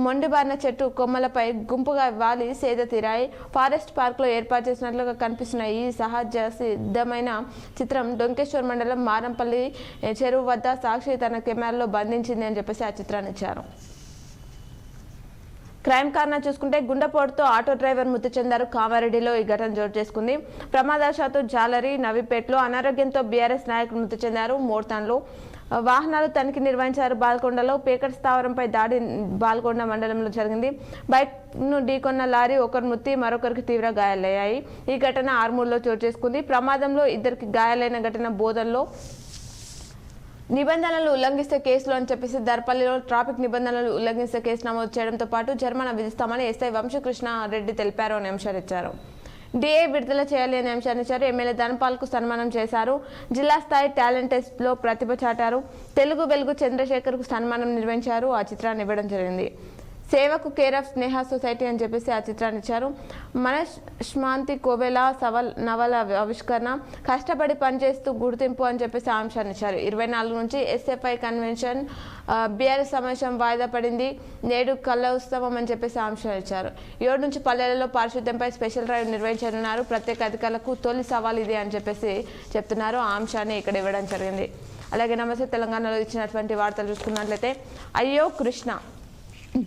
మొండిబారిన చెట్టు కొమ్మలపై గుంపుగా వాలి సేద తీరాయి. ఫారెస్ట్ పార్క్లో ఏర్పాటు చేసినట్లుగా కనిపిస్తున్న ఈ సహజ సిద్ధమైన చిత్రం డొంకేశ్వర్ మండలం మారంపల్లి చెరువు వద్ద సాక్షి తన కెమెరాలో బంధించింది అని చెప్పేసి ఆ చిత్రాన్ని ఇచ్చారు. క్రైమ్ కారణం చూసుకుంటే గుండెపోటుతో ఆటో డ్రైవర్ మృతి చెందారు. కామారెడ్డిలో ఈ ఘటన చోటు చేసుకుంది. ప్రమాదవశాత్తు జాలరి నవిపేటలో అనారోగ్యంతో బీఆర్ఎస్ నాయకులు మృతి చెందారు. మోర్తాన్లో వాహనాలు తనిఖీ నిర్వహించారు. బాల్కొండలో పేకట్ స్థావరంపై దాడి బాల్కొండ మండలంలో జరిగింది. బైక్ను ఢీకొన్న లారీ, ఒకరు మృతి, మరొకరికి తీవ్ర గాయాలయ్యాయి. ఈ ఘటన ఆర్మూర్లో చోటు చేసుకుంది. ప్రమాదంలో ఇద్దరికి గాయాలైన ఘటన బోధన్లో. నిబంధనలు ఉల్లంఘిస్తే కేసులు అని చెప్పేసి దర్పల్లిలో ట్రాఫిక్ నిబంధనలు ఉల్లంఘిస్తే కేసు నమోదు చేయడంతో పాటు జరిమానా విధిస్తామని ఎస్ఐ వంశకృష్ణ రెడ్డి తెలిపారు అని అంశాలు ఇచ్చారు. డిఏ విడుదల చేయాలి అనే అంశాన్ని ఇచ్చారు. ఎమ్మెల్యే ధనపాల్కు సన్మానం చేశారు. జిల్లా స్థాయి టాలెంట్ టెస్ట్లో ప్రతిభ చాటారు. తెలుగు వెలుగు చంద్రశేఖర్కు సన్మానం నిర్వహించారు. ఆ చిత్రాన్ని ఇవ్వడం జరిగింది. సేవకు కేర్ ఆఫ్ స్నేహ సొసైటీ అని చెప్పేసి ఆ చిత్రాన్ని ఇచ్చారు. మనశ్శాంతి కోవెల నవల ఆవిష్కరణ. కష్టపడి పనిచేస్తూ గుర్తింపు అని చెప్పేసి ఆ అంశాన్ని ఇచ్చారు. 24 నుంచి ఎస్ఎఫ్ఐ కన్వెన్షన్, బీఆర్ఎస్ సమావేశం వాయిదా పడింది. నేడు కళ్ళ ఉత్సవం అని చెప్పేసి ఆ అంశాలు ఇచ్చారు. 7 నుంచి పల్లెలలో పారిశుద్ధ్యంపై స్పెషల్ డ్రైవ్ నిర్వహించనున్నారు. ప్రత్యేక అధికారులకు తొలి సవాల్ ఇది అని చెప్పేసి చెప్తున్నారు. ఆ అంశాన్ని ఇక్కడ ఇవ్వడం జరిగింది. అలాగే నమస్తే తెలంగాణలో ఇచ్చినటువంటి వార్తలు చూసుకున్నట్లయితే, అయ్యో కృష్ణ,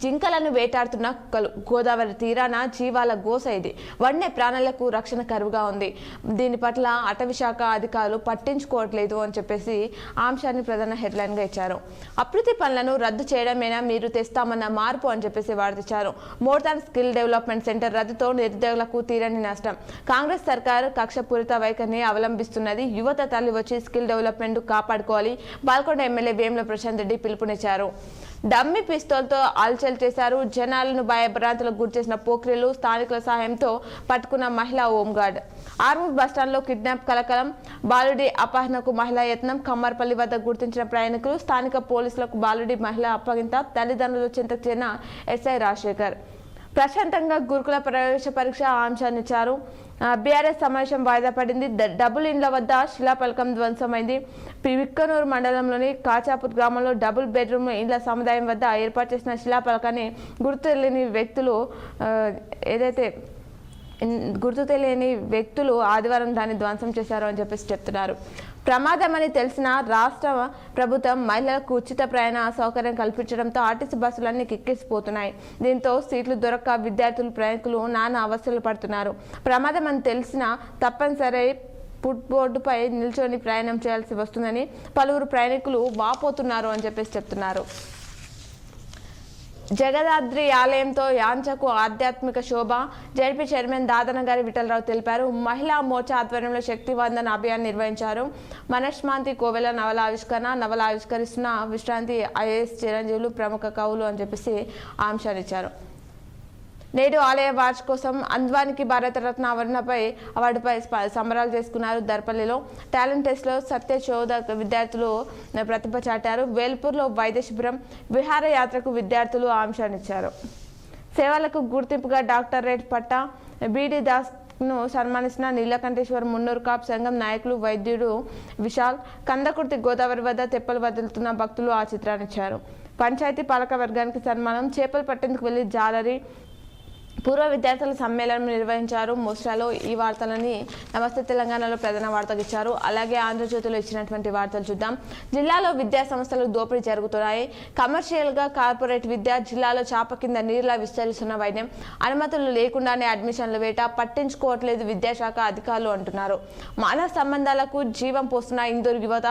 జింకలను వేటాడుతున్న కుక్కలు. గోదావరి తీరాన జీవాల గోస ఇది. వన్య ప్రాణులకు రక్షణ కరువుగా ఉంది. దీని పట్ల అటవీశాఖ అధికారులు పట్టించుకోవట్లేదు అని చెప్పేసి ఆ అంశాన్ని ప్రధాన హెడ్లైన్గా ఇచ్చారు. అభివృద్ధి పనులను రద్దు చేయడమేనా మీరు తెస్తామన్న మార్పు అని చెప్పేసి వార్తించారు. మోర్తాన్ స్కిల్ డెవలప్మెంట్ సెంటర్ రద్దుతో నిరుద్యోగులకు తీరని నష్టం. కాంగ్రెస్ సర్కారు కక్షపూరిత వైఖరిని అవలంబిస్తున్నది. యువత తల్లి వచ్చి స్కిల్ డెవలప్మెంట్ కాపాడుకోవాలి. బాల్కొండ ఎమ్మెల్యే వేముల ప్రశాంత్ రెడ్డి పిలుపునిచ్చారు. డమ్మి పిస్తోల్తో అల్చల్ చేశారు. జనాలను భయభ్రాంతులకు గురిచేసిన పోక్రీలు. స్థానికుల సహాయంతో పట్టుకున్న మహిళా హోంగార్డ్. ఆర్మూర్ బస్టాండ్లో కిడ్నాప్ కలకలం. బాలుడి అపహరణకు మహిళా యత్నం. కమ్మర్పల్లి వద్ద గుర్తించిన ప్రయాణికులు. స్థానిక పోలీసులకు బాలుడి మహిళ అప్పగింత. తల్లిదండ్రులు చింతకు చేరిన ఎస్ఐ రాజశేఖర్. ప్రశాంతంగా గురుకుల ప్రవేశ పరీక్ష అంశాన్ని ఇచ్చారు. బీఆర్ఎస్ సమావేశం వాయిదా పడింది. డబుల్ ఇండ్ల వద్ద శిలాఫలకం ధ్వంసమైంది. విక్కనూరు మండలంలోని కాచాపూర్ గ్రామంలో డబుల్ బెడ్రూమ్ ఇండ్ల సముదాయం వద్ద ఏర్పాటు చేసిన శిలాఫలకాన్ని గుర్తు తెలియని వ్యక్తులు ఆదివారం దాన్ని ధ్వంసం చేశారు అని చెప్పేసి చెప్తున్నారు. ప్రమాదమని తెలిసిన రాష్ట్ర ప్రభుత్వం మహిళలకు ఉచిత ప్రయాణ సౌకర్యం కల్పించడంతో ఆర్టీసీ బస్సులన్నీ కిక్కిసిపోతున్నాయి. దీంతో సీట్లు దొరక్క విద్యార్థులు, ప్రయాణికులు నానా అవస్థలు పడుతున్నారు. ప్రమాదం అని తెలిసినా తప్పనిసరి ఫుట్బోర్డుపై నిల్చొని ప్రయాణం చేయాల్సి వస్తుందని పలువురు ప్రయాణికులు వాపోతున్నారు అని చెప్పేసి చెప్తున్నారు. జగదాద్రి ఆలయంతో యాంచకు ఆధ్యాత్మిక శోభ. జడ్పీ చైర్మన్ దాదనగారి విఠలరావు తెలిపారు. మహిళా మోర్చా ఆధ్వర్యంలో శక్తి వందన్ అభియాన్ నిర్వహించారు. మనశ్శాంతి కోవెల నవల ఆవిష్కరణ. నవల ఆవిష్కరిస్తున్న విశ్రాంతి ఐఏఎస్ చిరంజీవులు, ప్రముఖ కవులు అని చెప్పేసి ఆ అంశాన్ని ఇచ్చారు. నేడు ఆలయ వార్షికోత్సవం. అంద్వానికి భారతరత్న అవార్డుపై సంబరాలు చేసుకున్నారు. దర్పల్లిలో టాలెంట్ టెస్ట్లో సత్యశోధ విద్యార్థులు ప్రతిభ చాటారు. వేల్పూర్లో వైద్య శిబిరం. విహారయాత్రకు విద్యార్థులు అంశాన్ని ఇచ్చారు. సేవలకు గుర్తింపుగా డాక్టరేట్ పట్టా. బీడీ దాస్ ను సన్మానిస్తున్న నీలకంఠేశ్వర మున్నూరు కాప్ సంఘం నాయకులు. వైద్యుడు విశాల్. కందకుర్తి గోదావరి వద్ద తెప్పలు వదులుతున్న భక్తులు ఆ చిత్రాన్ని ఇచ్చారు. పంచాయతీ పాలక వర్గానికి సన్మానం, చేపలు పట్టేందుకు వెళ్లి జాలరి, పూర్వ విద్యార్థుల సమ్మేళనం నిర్వహించారు. మోస్రాలో ఈ వార్తలని నమస్తే తెలంగాణలో ప్రధాన వార్తగా ఇచ్చారు. అలాగే ఆంధ్రజ్యోతిలో ఇచ్చినటువంటి వార్తలు చూద్దాం. జిల్లాలో విద్యా సంస్థలు దోపిడీ జరుగుతున్నాయి. కమర్షియల్గా కార్పొరేట్ విద్య, జిల్లాలో చాప కింద నీరులా విస్తరిస్తున్న వైద్యం, అనుమతులు లేకుండానే అడ్మిషన్ల వేట, పట్టించుకోవట్లేదు విద్యాశాఖ అధికారులు అంటున్నారు. మానవ సంబంధాలకు జీవం పోస్తున్న ఇందూరు యువత,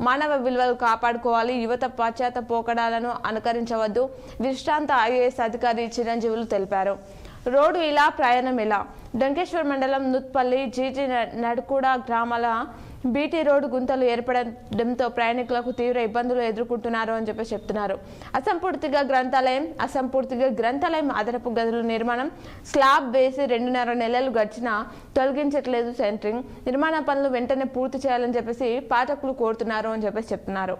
మానవ విలువలు కాపాడుకోవాలి, యువత పాశ్చాత్య పోకడాలను అనుకరించవద్దు, విశ్రాంత ఐఏఎస్ అధికారి చిరంజీవులు తెలిపారు. రోడ్డు ఇలా, ప్రయాణం ఇలా. డంకేశ్వర్ మండలం నుత్పల్లి, జీజీ నడుకూడ గ్రామాల బీటీ రోడ్డు గుంతలు ఏర్పడడంతో ప్రయాణికులకు తీవ్ర ఇబ్బందులు ఎదుర్కొంటున్నారు అని చెప్తున్నారు. అసంపూర్తిగా గ్రంథాలయం అదనపు గదుల నిర్మాణం, స్లాబ్ వేసి 2.5 నెలలు గడిచినా తొలగించట్లేదు సెంట్రింగ్. నిర్మాణ పనులు వెంటనే పూర్తి చేయాలని పాఠకులు కోరుతున్నారు అని చెప్తున్నారు.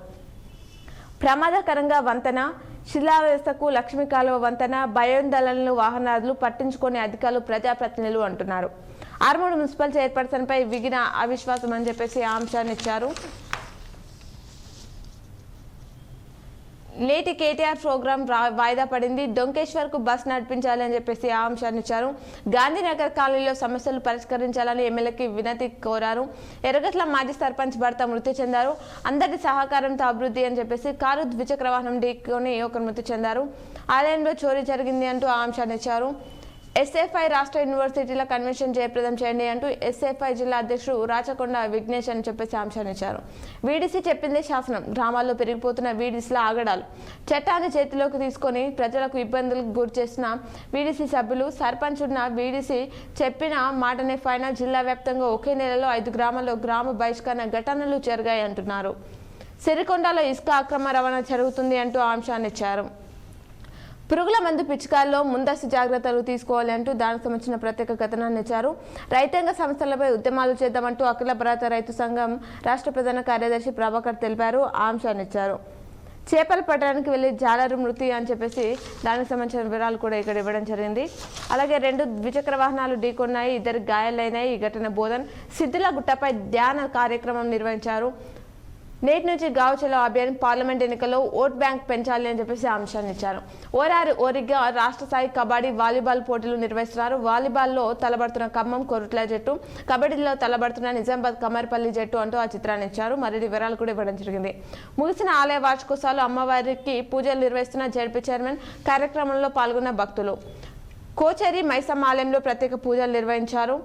ప్రమాదకరంగా వంతెన, శిలావ్యవస్థకు లక్ష్మీ కాలువ వంతెన, భయోందోళనలు వాహనాలు పట్టించుకునే అధికారులు, ప్రజాప్రతినిధులు అంటున్నారు. ఆర్మూరు మున్సిపల్ చైర్పర్సన్ పై విగిన అవిశ్వాసం అని ఆ అంశాన్ని ఇచ్చారు. నేటి కేటీఆర్ ప్రోగ్రాం వాయిదా పడింది. డొంకేశ్వర్ కు బస్ నడిపించాలి అని ఆ అంశాన్ని ఇచ్చారు. గాంధీనగర్ కాలనీలో సమస్యలు పరిష్కరించాలని ఎమ్మెల్యేకి వినతి కోరారు. ఎర్రగట్ల మాజీ సర్పంచ్ భర్త మృతి చెందారు. అందరి సహకారంతో అభివృద్ధి అని కారు ద్విచక్ర వాహనం ఢీకొని ఒకరు మృతి చెందారు. ఆలయంలో చోరీ జరిగింది అంటూ ఆ అంశాన్ని ఇచ్చారు. ఎస్ఎఫ్ఐ రాష్ట్ర యూనివర్సిటీల కన్వెన్షన్ జయప్రదం చేయండి అంటూ ఎస్ఎఫ్ఐ జిల్లా అధ్యక్షుడు రాచకొండ విఘ్నేష్ అని అంశాన్ని ఇచ్చారు. వీడీసీ చెప్పిందే శాసనం, గ్రామాల్లో పెరిగిపోతున్న వీడీసీల ఆగడాలు, చట్టాన్ని చేతిలోకి తీసుకొని ప్రజలకు ఇబ్బందులకు గురి చేసిన వీడీసీ సభ్యులు, సర్పంచ్ ఉన్న వీడీసీ చెప్పిన మాటనే ఫైనల్. జిల్లా వ్యాప్తంగా ఒకే నెలలో 5 గ్రామాల్లో గ్రామ బహిష్కరణ ఘటనలు జరిగాయి అంటున్నారు. సిరికొండలో ఇసుక అక్రమ రవాణా జరుగుతుంది అంటూ ఆ అంశాన్ని ఇచ్చారు. పురుగుల మందు పిచికాల్లో ముందస్తు జాగ్రత్తలు తీసుకోవాలి అంటూ దానికి సంబంధించిన ప్రత్యేక కథనాన్ని ఇచ్చారు. రైతాంగ సంస్థలపై ఉద్యమాలు చేద్దామంటూ అఖిల భారత రైతు సంఘం రాష్ట్ర ప్రధాన కార్యదర్శి ప్రభాకర్ తెలిపారు. ఆ అంశాన్ని ఇచ్చారు. చేపలు పట్టడానికి వెళ్లి జాలరు మృతి అని దానికి సంబంధించిన వివరాలు కూడా ఇక్కడ ఇవ్వడం జరిగింది. అలాగే 2 ద్విచక్ర వాహనాలు ఢీకొన్నాయి, 2 గాయాలైనాయి. ఈ ఘటన బోధన్ సిద్దుల గుట్టపై ధ్యాన కార్యక్రమం నిర్వహించారు. నేటి నుంచి గావ్ చలో అభియాన్, పార్లమెంట్ ఎన్నికల్లో ఓట్ బ్యాంక్ పెంచాలి అని ఆ అంశాన్ని ఇచ్చారు. ఓరిగా రాష్ట్ర స్థాయి కబడ్డీ, వాలీబాల్ పోటీలు నిర్వహిస్తున్నారు. వాలీబాల్లో తలబడుతున్న ఖమ్మం కొరుట్ల జట్టు, కబడ్డీలో తలబడుతున్న నిజామాబాద్ కమర్పల్లి జట్టు అంటూ ఆ చిత్రాన్ని ఇచ్చారు. మరిన్ని వివరాలు కూడా ఇవ్వడం జరిగింది. ముగిసిన ఆలయ వార్షికోత్సవాలు, అమ్మవారికి పూజలు నిర్వహిస్తున్న జడ్పీ చైర్మన్, కార్యక్రమంలో పాల్గొన్న భక్తులు. కోచేరి మైసమ్మ ఆలయంలో ప్రత్యేక పూజలు నిర్వహించారు.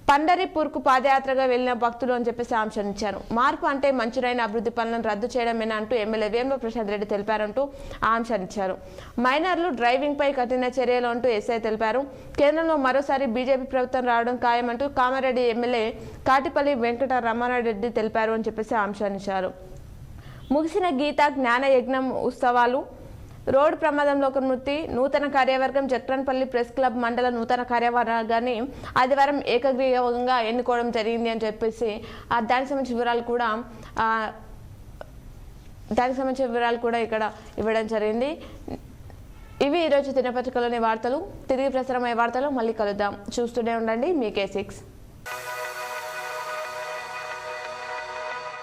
పండరిపూర్కు పాదయాత్రగా వెళ్లిన భక్తులు అని అంశాన్ని ఇచ్చారు. మార్పు అంటే మంచురైన అభివృద్ధి పనులను రద్దు చేయడమేనా అంటూ ఎమ్మెల్యే వేమ ప్రసాద్ రెడ్డి తెలిపారంటూ ఆ అంశాన్ని ఇచ్చారు. మైనర్లు డ్రైవింగ్ పై కఠిన చర్యలు అంటూ ఎస్ఐ తెలిపారు. కేంద్రంలో మరోసారి బీజేపీ ప్రభుత్వం రావడం ఖాయమంటూ కామారెడ్డి ఎమ్మెల్యే కాటిపల్లి వెంకట రమణారెడ్డి తెలిపారు అని ఆ అంశాన్ని ఇచ్చారు. ముగిసిన గీతా జ్ఞాన యజ్ఞం ఉత్సవాలు, రోడ్డు ప్రమాదంలో ఒక మృతి. నూతన కార్యవర్గం జక్రన్పల్లి ప్రెస్ క్లబ్ మండల నూతన కార్యవర్గాన్ని ఆదివారం ఏకగ్రీవంగా ఎన్నుకోవడం జరిగింది అని దానికి సంబంధించిన వివరాలు కూడా ఇక్కడ ఇవ్వడం జరిగింది. ఇవి ఈరోజు దినపత్రికలోని వార్తలు. తిరిగి ప్రసారమయ్యే వార్తలు మళ్ళీ కలుద్దాం. చూస్తూనే ఉండండి మీ K6.